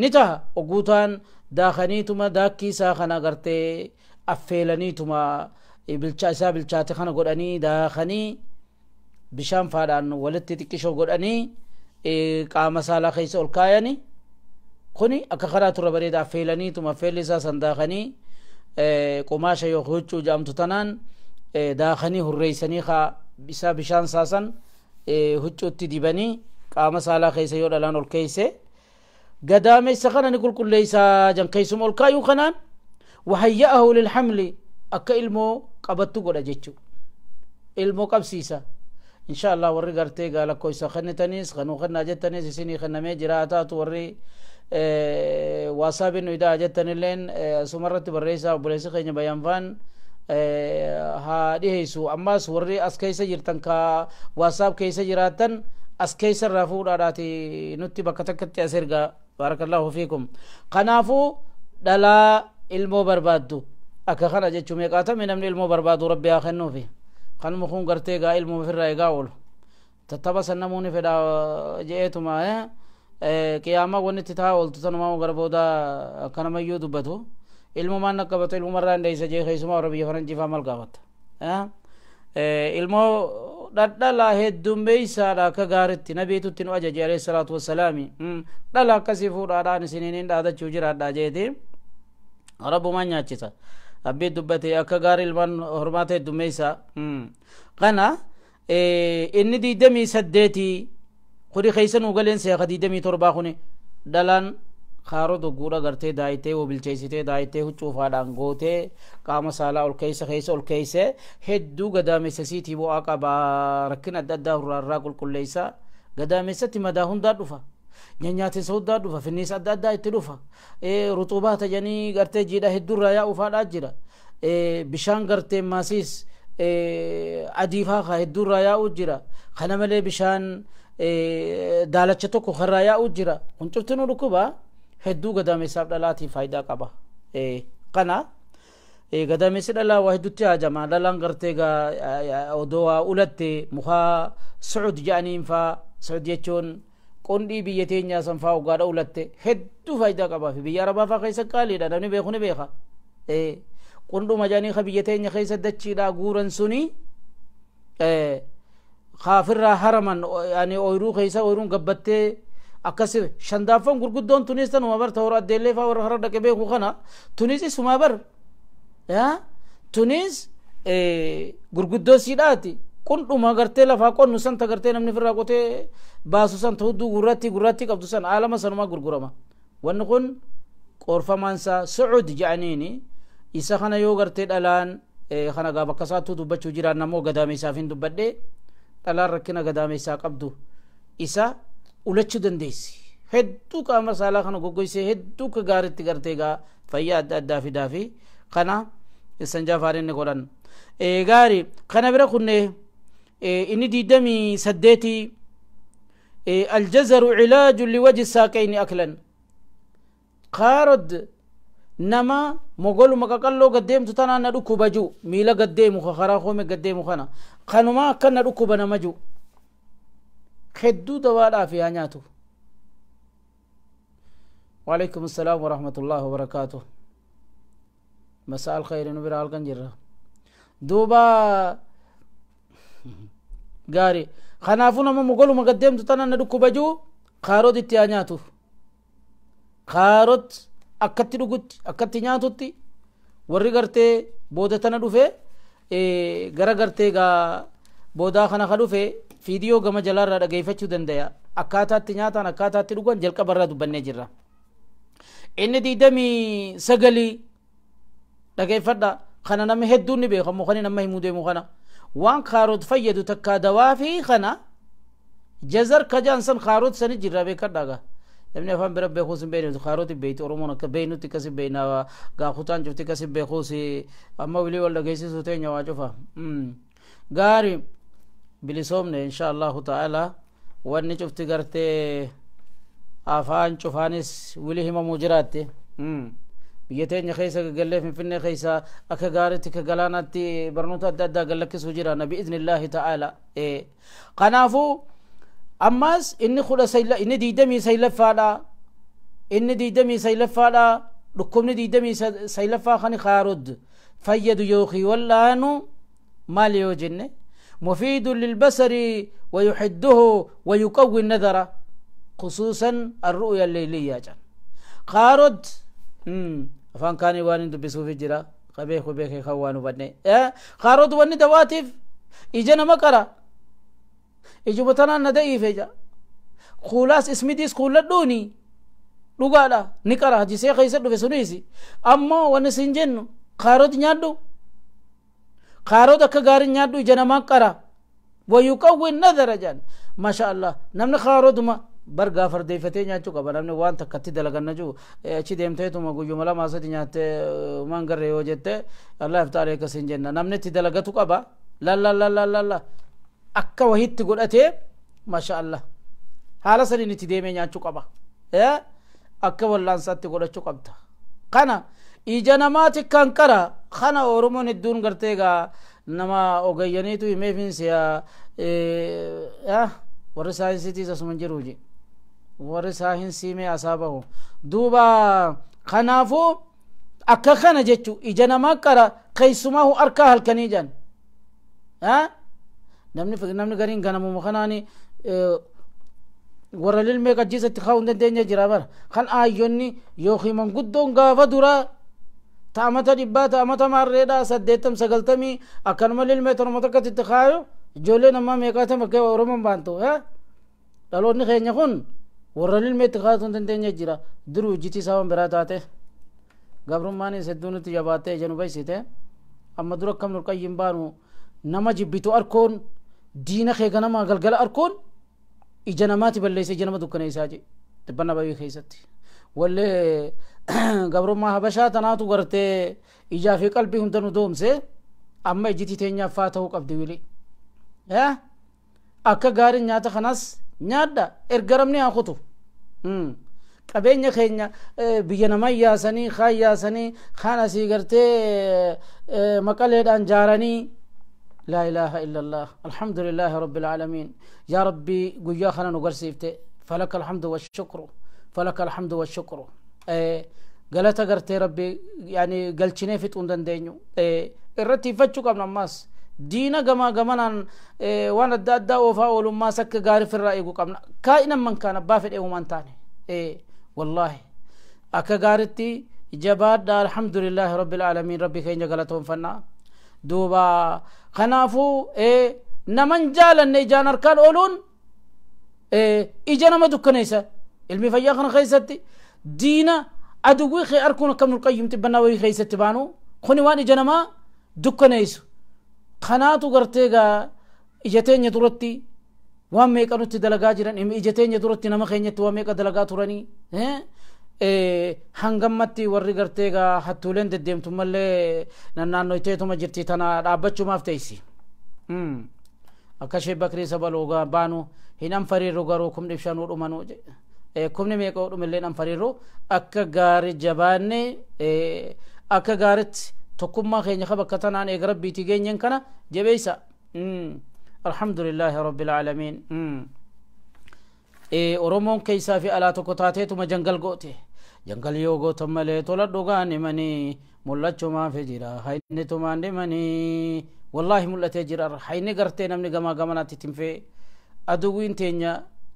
نتا وقوتان داخني تما داكي سا خنا قرتي أفيلني تما بالچاسا بالچاتي خنا قدني داخني بشام فادان ولدتي تكشو قدني قام سالا خيس الكاياني خني أكخرات ربريد أفيلني ثم فيلسا سنداخني قماشة يخوچو جامتو تنان داخني هريسني خا بسا بشان ساسن هچو تدبني قام سالا خيس يودلان الكيسة قدامي سخنا كل ليسا جن كيسم الكايو خنان وهيئه للحمل أكا إلمو قبطو قد جيچو إلمو قبسيسا إن شاء الله ورّي قرتي قال كويسا خنتنيس خنو خنا جتنيس سيني خنمي جراتات ورّي واسابين إذا جتني لين سمرت بريسا وبريسا خيني بيان فان هذه سو أما ورّي أسكيسا جرتن كا واساب كيسا جراتن أسكيسا رافو داراتي نتي بكتكت أسرقا بارك الله فيكم قنافو دلا علمو بربادو أكا خنا جتشو ميقاتا من أمن علمو بربادو ربي آخنو فيه خان مخون قرتي قا علمو في الرأي قاول تتبس النموني في دا جئتو ما قيامة ونتي تاول تتنما وقربو دا كنما يودو بدو علمو ما نقبتو علمو مران ديسا جي خيسما وربي فرنجي فامل قابت علمو دالا هدوم بيسا دا كغارت نبيتو تنو أجاجي عليه الصلاة والسلام دالا كسيفو دا نسينين دا چوجر دا جيتي ربو ما نياچيسا أبي دبتي أكغار المان هرماتي دميسا قنا إني دي دمي سديتي قري خيسن وقالين سيخا دي دمي ترباخوني دلان خارو دو گورا گرتے دائیتے و بلچیسیتے دائیتے ہو چوفا ڈانگوتے قام سالا الکیسا خیسا الکیسا هدو قدامي سسيتي بو آقا باركنا دادا هرارا كل ليسا قدامي ستي مداهن دادوفا نيانياتي سود دادوفا في النيس دادا يتلوفا رطوبات جاني قرتي جيدا هدو رايا وفاد أجرا بشان قرتي ماسيس عديفا هدو رايا وجرا خنمالي بشان دالچتوكو خرايا وجرا كنتفتنو ركوبا هدو قدامي ساب دلاتي فايدا قبا قنا قدامي سدلا وهدو تياجما دلان قرتيغا ودوا أولتي مخا سعود جانين فا سعود يچون قندي بيتين ياسن فا وقاد أولتي هدو فايدا قبا في بيا ربا فا خيسا قالي دا نبني بيخوني بيخا قندو مجاني خبيتين يخيسا دچي دا قورن سني خافر حرمان يعني اويرو خيسا اويرون قبتي أكاسي شندافون غرغدون تونس تنو مابر ثورة ديلي فاور هردا كبي خوخنا تونس سمابر يا تونس غرغدو سيداتي كنتو ما غرتي لفا كون نسان تغرتي نمني فرا كوتي باسو سان تودو غراتي قبدو سان عالم سنما غرغرما ونكون قرفا مانسا سعود جانيني إسا خنا يو غرتي دالان خنا غابا كساتو دبچو جيران نمو غدامي سافين دبدي دالان ركنا غدامي سا قبدو إسا ulachuu dandeessi hedduu qaama saalaa kana goggoysee hedduu ka gaaritti gartee gaa fayyaa adda addaa fidaa fi kana isan jaafaadhinni godhan gaari kana bira kunne inni 28 الجزر علاج لوجه الساقين أكلا قارد نما مغول مقاقلو قديم تتانا ندوكو بجو ميلا قديمو خخرا خومي قديمو خنا خانوما كان ندوكو بنمجو خدو دوالا في آنياتو وعليكم السلام ورحمة الله وبركاته مساء الخير نبرا القنجر دوبا غاري خنافونا ما مغولو مقدم تتانا ندوكو بجو خارود اتيانياتو خارود akkatti dhugutti akkatti nyaatutti warri gartee booda tana dhufe gara gartee gaa boodaa kana ka dhufe fiidiyoo gama jalaarraa dhageeffachuu dandaya akkaataatti nyaataan akkaataatti dhugan jalqabarraa dubbannee jirra inni 29 dhageeffadha kana namni hedduun ni beekamu kan nama himuu deemu kana waan kaaroot fayyadu takkaa dawaa fi kana jazar kajaansan kaaroot sani jirra beekadhaaga namni afaan bira beekuus hin beekne kaarooti beeyti oromoon akka beeynutti kasi beeynaa gaakutaan cufti kasi beekuus amma wilii wal dhageessisu teenya waa cufa gaari bilisoomne insha allahu ta'ala wanni cufti gartee afaan cufaanis wilii himamuu jiraatte biyya teenya keessa gagallee finfinnee keessa akka gaaritti ka galaanaatti barnoota adda addaa gallakkisuu jiraanna bi'iznillaahi ta'ala kanaafuu ammas inni khuda sayla inni 20 faada inni 20 faada dhukkubni 20 faa khani kharud fayyadu yooqi wallaanu mal yojinne مفيد للبصر ويحده ويقوي النظر خصوصا الرؤيا الليلية جان خارد فان كان وان بسوف جرا خبيخ بيخ خوانو بدني خارد وني دواتف اجنا مقرا اجبتنا ندعي فيجا خلاص اسمي ديس خول دوني لغالا نقرا جيسي خيس دو فسونيسي اما ونسنجن خارد نيادو خارد كغار نيادو اجنا مقرا ويقوي النظر جان ما شاء الله نمن خارد ما برغا فردي فتي نياچو كبا نمن وان تكتي دلغنجو اچي ديمته تو مغو ملا ماسد نياته مانغر يوجته الله يفتح عليك سنجن نمن تي دلغتو كبا لا لا لا لا لا akka wahitti godhatee masha Allah haala saniin itti deemee nyaachuu qaba akka wallaansaatti godhachuu qabda kana ija namaati kan qara kana oromoon hedduun gartee gaa nama ogayyaniitu himeefinsiya warri saayinsiitiis asuman jiruuji warri saayinsii mee asaabahu duuba kanaafuu akka kana jechu ija namaa qara keessumaahu arkaa halkanii jan namni gariin ganamu kanaani warra lilmee qajjiisatti kaa'uun dandeenya jira bara kan aayyonni yookiin manguddoon gaafa dura ta'amata dhibbaa ta'amata maarreedha 80-90 akkanuma lilmee torma takkatti itti kaayu ijoollee namaa meeqaata makkee oromoon baantu dhaloonni keenya kun warra lilmee itti kaa'uun dandeenya jira duruu ijjitii isaa waan biraa taate gabrummaanis hedduun itti jabaattee ija nu baysite amma dura akkam nurqayyin baanu nama jibbitu arkoon diina kee ganama galgala arkoon ija namaati balleessa ija nama dukkaneessaa je dibbanna baay'ee keessatti wallee gabrummaa habashaa tanaatu gartee ijaa fi qalbii hunda nu doomse amma ijjitii teenyaaf faa ta'uu qabdi wili akka gaariin nyaata kanas nyaadha ergaramni haa kutu qabeenya keenya biyya namaa yaasanii kaan yaasanii kaan asii gartee maqaleedhaan jaaranii لا إله إلا الله الحمد لله رب العالمين يا ربي قويا خنا نقرسيفته فلك الحمد والشكر فلك الحمد والشكر قالت قرتي ربي يعني قلتشني في تندن دينيو الرتي فتشك ابن الناس دينا قما قمنا وانا الدادا وفا ولما سك قاري في الرأي قمنا كائنا من كان بافد ايو من تاني والله اكا قارتي جباد الحمد لله رب العالمين ربي كين قالتهم فنا دوبا خنافو نمن جالن جان اركان اولون اجانا ما دكنيسا علمي فيا خن خيستي دينا ادوي خي اركون كم القيم تبناوي خيستي بانو خني وان اجانا ما دكنيس خناتو غرتيغا اجتين يترتي waan meeqa nutti dalagaa jiran ija teenya duratti nama keenyatti waan meeqa dalagaa turanii hangammatti warri gartee gaa hattuuleen deddeemtu mallee naannoyteetuma jirti tana dhaabbachumaaf teessi akka Sheekh Bakrii Sabaloo baanu hin anfariirru garuu 1500 dhumanuu kumni meeqa dhumillee anfariirru akka gaarii jabaanne akka gaaritti tokkummaa keenya ka bakka tanaan eega rabbiitii geenyen kana jabeeysa alhamdulillahi rabbil aalamiin oromoon keeysaa fi alaa tokko taateetuma jangal goote jangal yoo gootan malee tola dhugaan himanii mul'achumaaf jira hayni tumaan dhimanii wallahi mul'atee jira hayni gartee namni gamaa gamanaatti tinfee aduwwiin teenya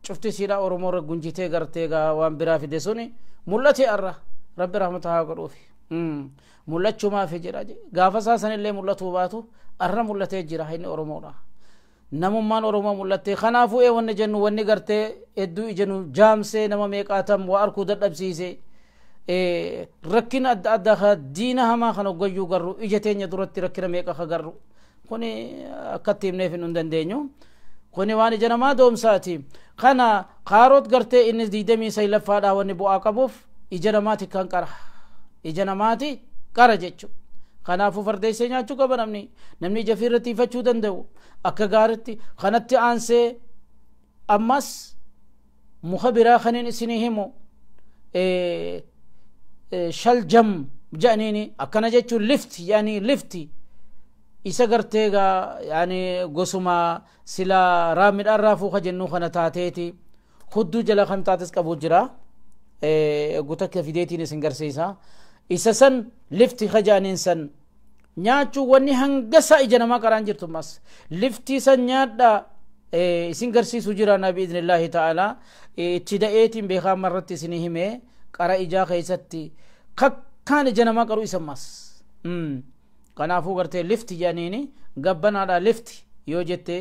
cufti siidha oromoo irra gunjitee gartee gaa waan biraa fide suni mul'atee arra rabbi rahmata haa godhuufi mul'achumaaf jira gaafa saasanillee mul'atuu baatu arra mul'atee jira hayni oromoodha namummaan oromoo mul'attee kanaafuu wanni jennu wanni gartee hedduu ijanu jaamsee nama meeqaatam waa arkuu dadhabsiise rakkina adda addaa ka diina hamaa kan hoggayyuu garru ija teenya duratti rakkina meeqa ka garru kuni akkatti himneef hin dandeenyu kuni waan ija namaa doomsaati kana kaaroot gartee inni 29 wanni bu'aa qabuuf ija namaati kan qara ija namaati qara jechu kanaafuu fardeessee nyaachuu qaba namni ija fiirratti ifachuu danda'u akka gaaritti kanatti aansee ammas muka biraa kaniin isinii himu shaljam ja'aniini akkana jechuun lifti isa gartee gaa yani gosuma sila raamidhaan raafuu ka jennu kana taateeti hudduu jala kan taates qabu jira gutakka fideetiin isin garsiisa isa san lifti ka ja'aniin san nyaachuu wanni hangasa ija namaa qaraan jirtu mas lifti san nyaadha isin garsiisu jira na biidhnillahi ta'ala itti da'eetiin beekaa marratti isinii hime qara ijaa keessatti kakkaan ija namaa qaru isa mas kanaafuu gartee lifti jedhaniini gabbanaadha lifti yoo jette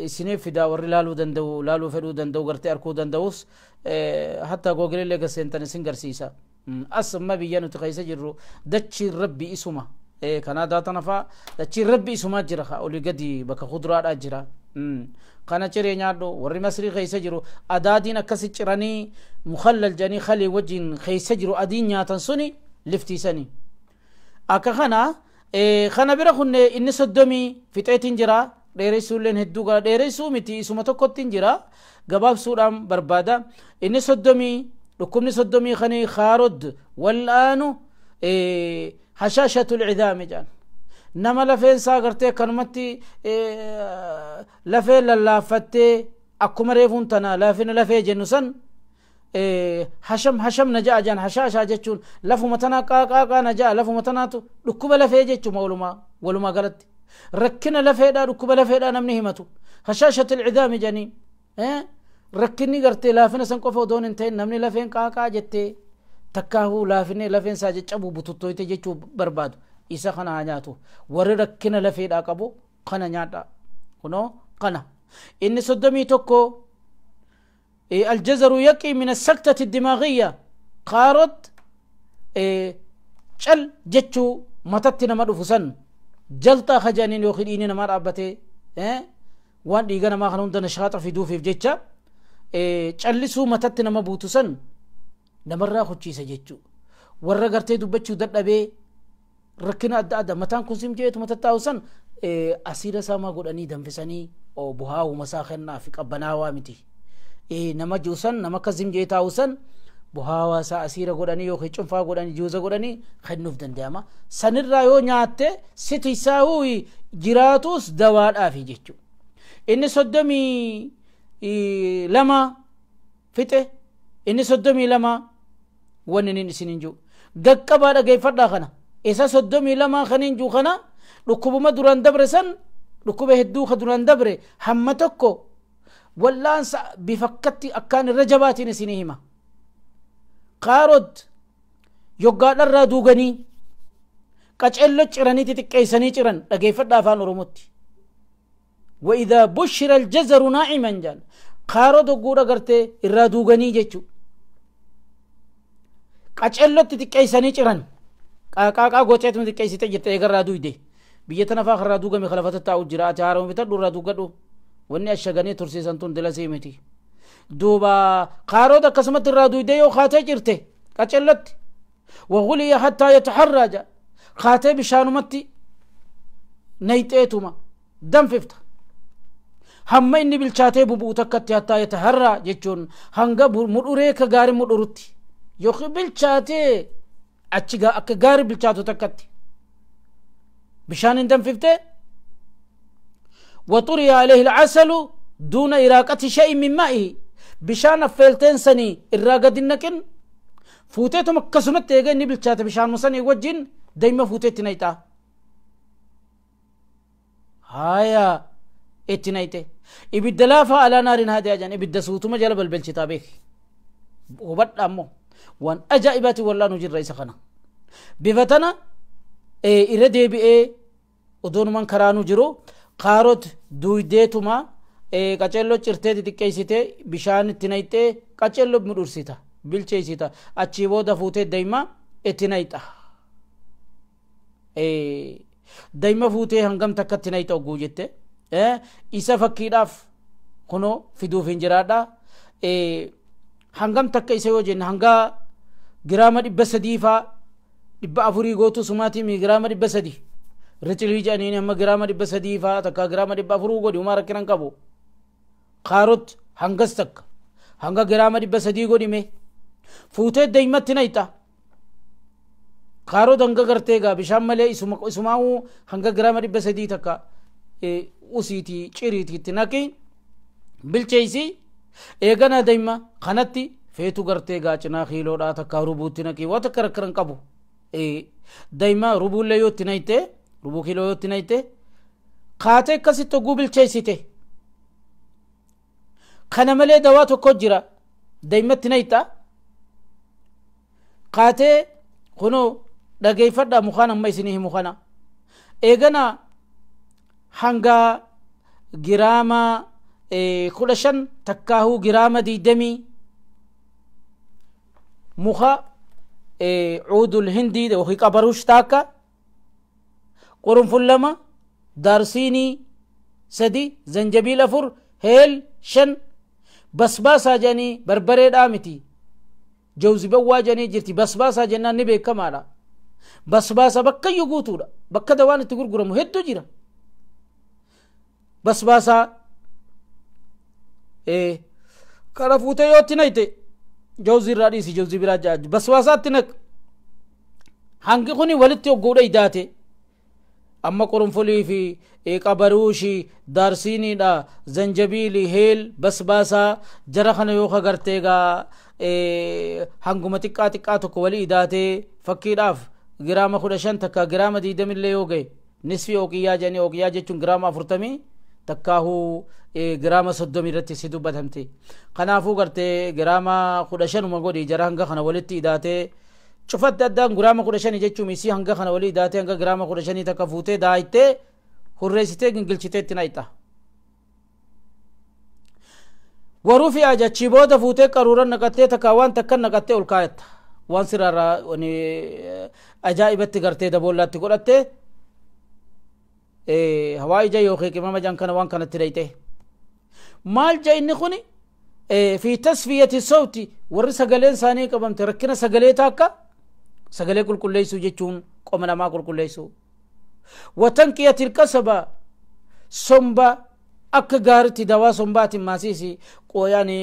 isiniif fidaa warri laaluu fedhuu danda'u gartee arkuu danda'us hatta googilillee gaseentan isin garsiisa asma biyya nuti keessa jirru dachiin rabbi isuma kana daatana faa dachiin rabbi isuma jira olii gadi bakka kuduraadhaa jira kana ciree nyaadhu warri masrii keessa jiru adaadiin akkasi ciranii mukhallal jedhanii khalii wajjin keessa jiru adiin nyaatan suni liftiisanii akka kana bira kunne inni 30 fixeetiin jira dheeressuulleen hedduu gara dheeressuu miti isuma tokkottiin jira gabaabsuudhaan barbaada inni 30 dhukkubni 30 kanii khaarod wal'aanu hashaashatul cidaami jedhan nama lafeen saa gartee kanumatti lafee lallaaffattee akkuma reefuun tana laafina lafee jennu san hasham naja'a jedhan hashaashaa jechuun lafuma tanaa qaaqaaqaa naja'a lafuma tanaatu dhukkuba lafee jechuma walumaa galatti rakkina lafeedhaa dhukkuba lafeedhaa namni himatu hashaashatul cidaami jedhanii rakkinni gartee laafina san qofa odoon hin ta'in namni lafeen qaaqaa jettee takkaahuu laafinee lafeen isaa jeccabu bututtoyte jechuu barbaadu isa kana haa nyaatu warri rakkina lafeedhaa qabu kana nyaadha kunoo kana inni 31 الجزر يقي من السكتة الدماغية قارد چل جچو متتنا مدفسن جلتا خجانين يوخديني نمار عبته وان ديغانا ما خنون نشاط في دوفي في جيتشا چلسو متتنا مبوتسن نمرا خوچيسا جچو ورا غرتي دوبچو ددبه ركنا ادا متان كنسم جيت متتاوسن اسيدا ساما غداني دنفسني او بوهاو مساخنا في قبناوا متي nama juusan nama kazim jee taa'usan buhaawaa isaa asiira godhanii yookiin cunfaa godhanii juuza godhanii kennuuf danda'ama sanirraa yoo nyaatte siti isaa jiraatus dawaadhaafi jechuudha inni 32 fixe inni 32 wanni nin isin hin jiru gaqqabaa dhageeffadhaa kana isa 32 kan hin jiru kana dhukkubuma duraan dabre san dhukkuba hedduu ka duraan dabre hamma tokko والله بفكتي أكان الرجبات نسينهما قارد يقال الرادوغني قجلو چراني تتكيساني چران لقيفت دافان رموتي وإذا بشر الجزر ناعما جان قارد وقورا قرتي الرادوغني جيچو قجلو تتكيساني چران قاقا قوچيت من تتكيسي تجرت اگر رادو دي بيتنا فاخر رادوغا مخلفت التاو جراء چهارهم بتر رادوغا دو wanni ashaganii tursiisan tun dilasii miti duuba qaarota akkasumatti irraa duydee yoo kaatee jirte qacellatti وغلي حتى يتحرج خاتي بشانمتي نيتيتما دم فيفتا هم إني بالشاتي ببوتكت حتى يتحرى جتون هنگا مروريك غاري مرورتي يوخي بالشاتي أتشيغا أكا غاري بالشاتو تكتي بشان دم فيفتا وطري عليه العسل دون إراقة شيء من مائه بشان فيلتين سني إراقة دينكن فوتيتو مكسمت تيغا إني بالشاتي بشان مساني وجين دايما فوتيت نيتا هايا اتنايته ابد لافا على نار هذا جان ابد سوتما جلب البلشتا بيك وبد امو وان اجائبات والله نجر رئيس خنا بفتنا اردي بي ودون من كرانو جرو قاروت دويديتما قچلو چرته ديكيسيته بشان اتنايته قچلو مدورسيتا بلچيسيتا اچي بودا فوتي دايما اتنايتا دايما فوتي هنگم تكتنايتا وجوجته isa fakkiidhaaf kuno fiduu finjiraadha hangam takka isa yoo jenne hanga giraama 300 faa 400 gootu sumaati mi giraama 300 ritilii jedhaniin amma giraama 300 faa takka giraama 400 godhi uma rakkinan qabu qaarot hangas takka hanga giraama 300 godhime fuutee daymatti nayta qaarot hanga gartee gaa bishaan malee isumaa'uu hanga giraama 300 takka usiiti ciriiti naqi bilcheeysi eegana dayma kanatti feetu gartee gaacina khiiloodha takka rubuutti naqi waa takka rakkaran qabu dayma rubuulle yootti nayte rubuu kiiloo yootti nayte kaatee akkasitti oguu bilcheeysite kana malee dawaa tokko jira daymatti nayta kaatee kuno dhageeffadha mukaan amma isinii himu kana eegana hanga giraama 15 takkaahu giraama 20 muka cuudul hindi wakii qabaruush taakka qurunfullama daarsiinii 3 zanjabiil 4 heel 5 basbaasaa jedhanii barbareedhaa miti jawzibawwaa jedhanii jirti basbaasaa jennaan ni beekamaadha basbaasa bakkayyuu guutuudha bakka dawaan itti gurguramu hedduu jira basbaasa kana fuute yootti nayte jawzi irraa dhiisi jawzi biraa jaaju basbaasaatti naq hangi kuni walitti ogguudha idaate amma qurunfulii fi qabaruushi daarsiiniidha zanjabiili heel basbaasaa jara kana yoo kagarteegaa hanguma xiqqaa xiqqaa tokko wali idaate fakkiidhaaf giraama 15 takka giraama 20 illee yoo gahe nisfi oqiyyaa jedhanii oqiyyaa jechuun giraama 40 takkaahu giraama 30 irratti si dubbatamte kanaafuu gartee giraama 15 godhi jara hanga kana walitti idaate cufatti addaan giraama 15 jechuun isii hanga kana wali idaate hanga giraama 15 takka fuutee daayite hurreessitee gingilchitee itti nayta waruufi ajachi booda fuutee qaruuran naqattee takka waan takka naqattee ol kaayetta waan sirarraa ajaa'ibatti gartee daboollaatti godhatte هواي جاي يوخيك ما جان كان وان كانت تريته مال جاي نخوني في تصفية الصوت ورث قالين ثاني كم تركنا سجليتاك سجلي كل ليسو جتون قمنا ما كل ليسو وتنكية الكسبة صنبا أكجارتي دوا صنبات ماسيسي قوياني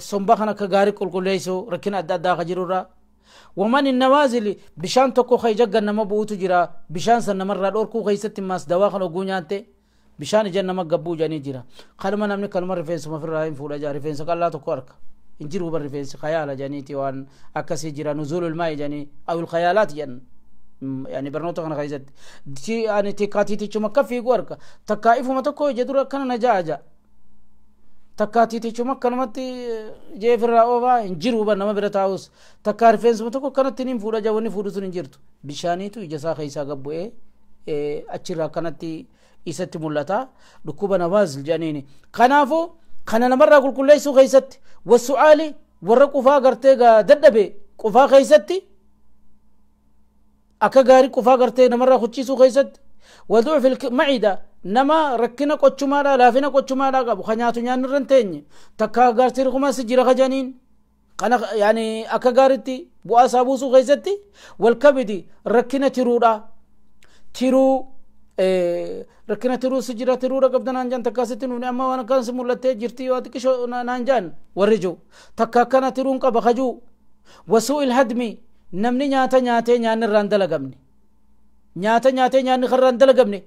صنبا خنا كجاري كل ليسو ركنا أدادا خجرورا ومن النوازل بشان تكو خيجا جنما بوتو جرا بشان سنمر رادور كو خيست ماس دواخن وغونيانته بشان جنما غبو جاني جرا خدما نمني كلمه ريفنس ما في رايم فودا جاري ريفنس قال لا تكورك انجرو بر ريفنس خيال جانيتي وان اكسي جرا نزول الماء جاني او الخيالات جن يعني برنوتو كان خيزت تي يعني تكاتي تشما كفي غورك تكايف ما تكو جدور كان نجاجا تكاتي تشما كلمتي جيفر اوبا انجرو بنما برتاوس تكار فينس متكو كانت تنين فودا جوني فودسون انجرتو بشانيتو اجسا خيسا غبوي اچرا كانتي isatti mul'ata dhukkuba nawaazil jedhaniini kanaafu kana namarraa qulqulleessuu keessatti wasu'aali warra qufaa gartee dadhabe qufaa keessatti akka gaarii qufaa gartee namarraa hucciisuu keessatti وضعف المعدة نما ركنا قوتشمالا لافنا قوتشمالا قبو خنياتو نيان رنتيني تكا غارتي رقما سجيرا خجانين قنا يعني أكا غارتي بؤاسا بوسو غيزتي والكبدي ركنا ترودا تيرو ركنا تيرو سجرا تيرو رقبدنا نانجان تكاستين ونعما وانا كان سمولتي جرتي واتكشو نانجان ورجو تكا كان تيرون قبخجو وسوء الهدمي نمني نياتا نياتي نيان الراندل قبني نياتا نياتي نيان الراندل قبني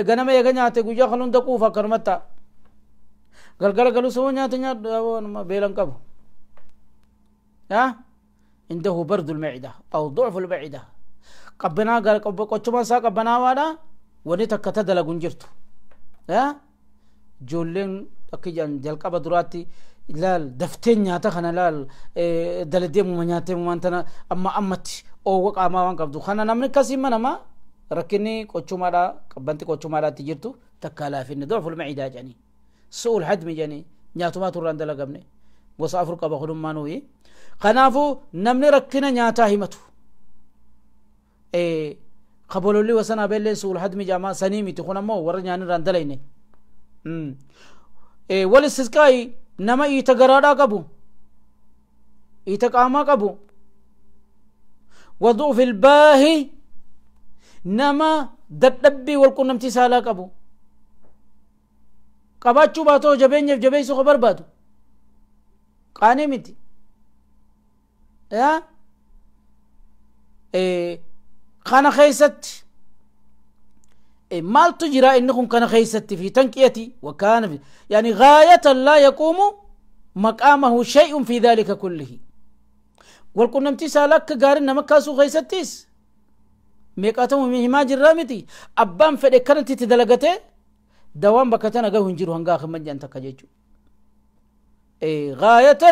غنما يغا نياتي قجا خلون دقوفا كرمتا قلقل قلو سوى نياتا نيات بيلن قبو عنده برد المعدة أو ضعف المعدة قبنا قال قوتشما سا قبنا وادا وني تكتا دلغون جرتو جولين اكيجان جلقبه دراتي لال دفتين نياتا خنا لال دلدي مو نياتا مو انتنا اما امتي او وقا ما وان قبدو خنا نمن كسيما نما ركني قوتشما دا قبنتي قوتشما دا تجرتو تكالا في ضعف المعده جاني سوء الهضم جاني نياتو ما توران دلغمني وسافر قبه خدم مانوي خنافو نمن ركنا نياتا هيمتو قبولوا لي وسنا بيلين سول حد مجامع سنيمي تكون مو ورنيان راندليني والاستسقاء نما يتغرادا قبو يتقاما قبو وضعف الباهي نما ددبي والقنمتي سالا قبو قباچو باتو جبين جبيسو خبر باتو قاني متي خانا خيست مال تجرى إنكم كان خيست في تنكيتي وكان في يعني غاية لا يقوم مقامه شيء في ذلك كله والكن امتسالك قارن مكاسو خيستيس ميقاتم مهما جرامتي أبان فدكرنت تدلغته دوام بكتنا قهو انجرو هنگا خمج انت كجيجو غاية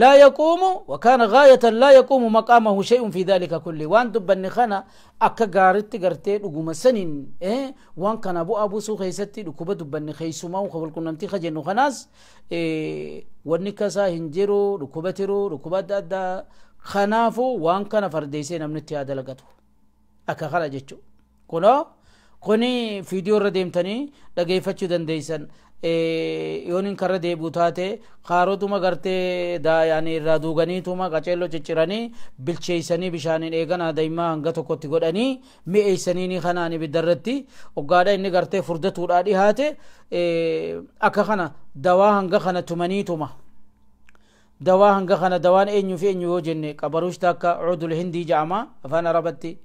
لا يقوم وكان غاية لا يقوم مقامه شيء في ذلك كله وان دبن خنا اكا غارت غرتي دغوم سنين وان كان ابو سو خيستي دكوب دبن خيسما وخبل كنمتي خجنو خناس ونكسا هنجرو دكوبترو دكوبدادا خنافو وان كان فرديسي نمنتي ادلغتو اكا خلاجچو كوني فيديو رديمتني دغيفچو دنديسن يونين كره دي بوتاته خاروتuma garte da yani raduganituma qacello ciccirani bilcheysani bishanin eegana daima hanga tokkotti godhani mi'eysani khanani bidarratti ogaada inni garte furdatuudha dhihaate akka kana dawa hanga kana tumanituma dawa hanga kana dawaan eenyu fi eenyu yoo jenne qabarush takka udul hindi jaama afana rabatti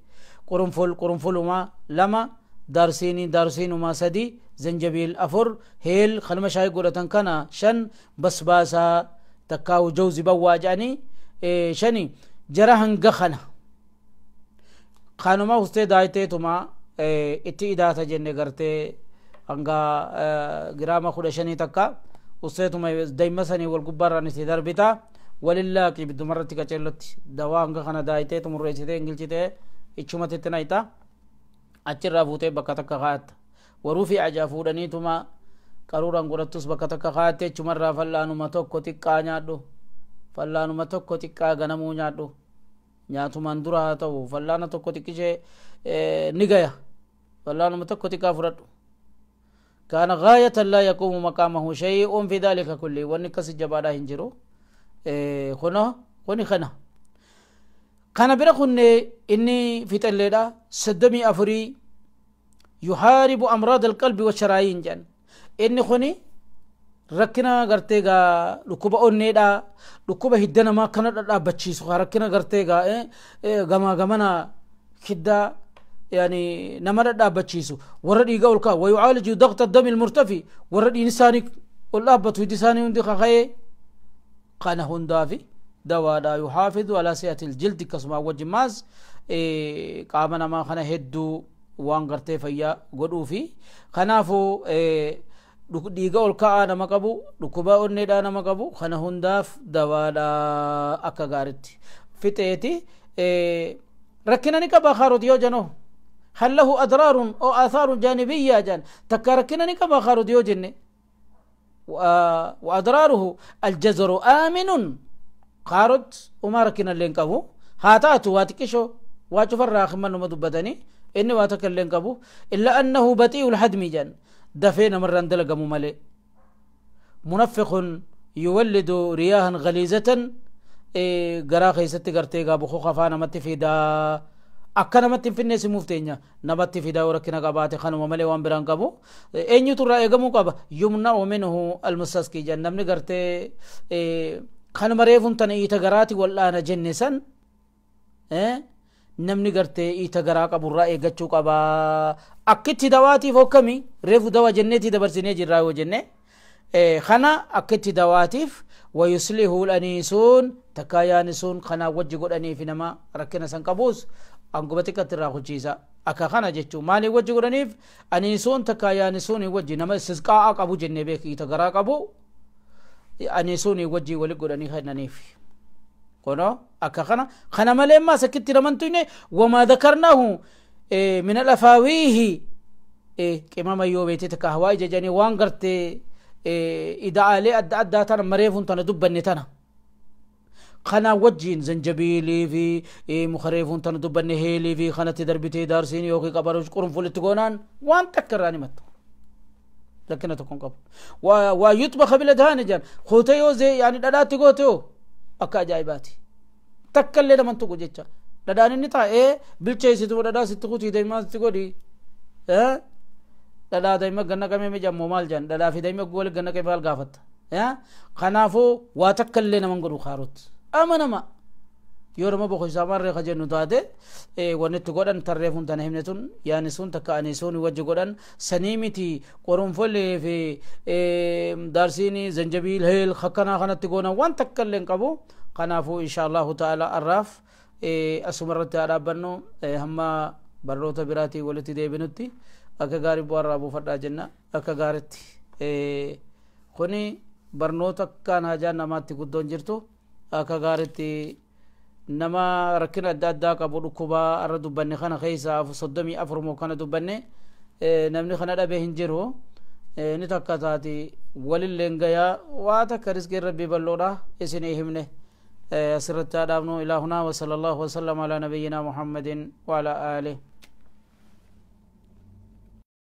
qurunfuluma lama darsinuma sadi زنجبيل أفر هيل خلما شاي قولتن كان شن بسباسا تكاو جوزي بواجاني شني جرهن قخنا خانو ما هستي دايتي تما اتي إداتا جنة غرتي انغا غراما خود شني تكا هستي تما دايما سني والقباراني سيدار بيتا ولله كي بدو مرتي كچلت دوا انغا خنا دايتي تمر ريسيتي انجلچيتي اچومتي تنايتا اچر رابوتي بكتا كغات ورفع جافودنيتما قروران قرتس بكتك خاتي چمر فلانو متوكو تقا نيادو فلانو متوكو تقا غنمو نيادو نياتو مندرا تو فلانو توكو تقجي نغيا فلانو متوكو تقا فرد كان غاية لا يقوم مقامه شيء في ذلك كله ونكس جبادا هنجرو خوني خنا كان برخن اني في تلدا سدمي افري يحارب أمراض القلب والشرايين جان إني خوني ركنا غرتيغا لكوبا أونيدا لكوبا هدنا ما كانت بتشيسو ركنا غرتيغا غما خدا يعني نمر بتشيسو ورد يقول كا ويعالج ضغط الدم المرتفع ورد إنساني والله بتو ديساني وندي خاي قانا هندافي دواء دا يحافظ على صحة الجلد كسما وجماز قامنا ما خنا هدو وان غرتي فيا غدو في خنافو dhiiga ol ka'aa nama qabu dhukkubaa onneedhaa nama qabu kana hundaaf dawaadha akka gaaritti fixeeti rakkina ni qaba khaarot yoo jano hal lahu adraarun oo aathaarun jaanibiyyaa jan takka rakkina ni qaba khaarot yoo jenne wa adraaruhu aljazaru aaminun khaarot uma rakkina illeen qabu haa taatu waa xiqqisho waa cufarraa akhimanuma dubbatanii إني واتكلم قبو إلا أنه بطيء الحدم جان دفين مرة دلق مملئ منفخ يولد رياها غليظة غرا خيستي غرتي غابو خفانا متفيدا أكنا متفين نسي مفتينيا نبتي فيدا وركنا قبات خانو مملي وان بران قبو أين يترى يغمو قبا يمنع منه المستسقي جان نمني غرتي خانو مريفون تن إيتا غراتي والآن جنسان نمني غرتي إيتا غرا قبو رأي غچو قبا أكتي دواتي فوكمي ريفو دوا جنتي دبرسيني جراو جنة خنا أكتي دواتيف ويصلح الأنيسون تكايانسون خنا وجه قد أني فينما ركنا سنقبوس أنقبتك ترى خجيزا أكا خنا جتشو مالي وجه قد أنيف أنيسون تكايانسون وجه نما سسقاء أبو جنة بيكي تقراق أبو أنيسون وجه ولي قد أني خنا نيف كونو أكا خنا مالي ما سكت رمانتوني وما ذكرناه من الأفاويه كما ما يوبيتي تكاهواي جاني وانغرتي إذا علي أدى تنا مريفون تنا دبني تنا خنا وجين زنجبيلي في مخريفون تنا دبني هيلي في خنا تدربتي دارسيني يوكي قبروش قرن فلت تقولان وان تكراني مت لكن تكون قبل ويطبخ بالأدهان جان خوتيو زي يعني دادات تقوتيو أكا جايباتي تكلنا من تقو جيتشا داداني نتا بالشي ستو دادا ستقوتي دايما ستقودي دادا دايما غنا كمي مي جامو مال جان دادا في دايما غول غنا كمي مال غافت خنافو واتكلنا من غرو خاروت امنما يورما بو خشامار ري خجن نتاده ونت غدان تريفون تنهمنتون يعني سون تكاني سون وجه غدان سنيمتي قرنفل في دارسيني زنجبيل هيل خكنا خنت غونا وان تكلن قبو خنافو ان شاء الله تعالى الراف اسمرت على بنو هما بروت براتي ولتي ديبنتي akka gaarii bu'aarraa buufadhaa jenna akka gaaritti kuni barnoota akkaan hajaan namaatti guddoon jirtu akka gaaritti nama rakkina adda addaa qabu dhukkubaa irra dubbanne kana keessaa 34 moo kana dubbanne namni kana dhabee hin jiru ni takka taati walillee gayaa waa takka riskii rabbii bal'oodha isinii himne asirratti dhaabnu ilaahunaa wa sallallahu wa sallam ala nabiyyina muhammadin wa ala alihi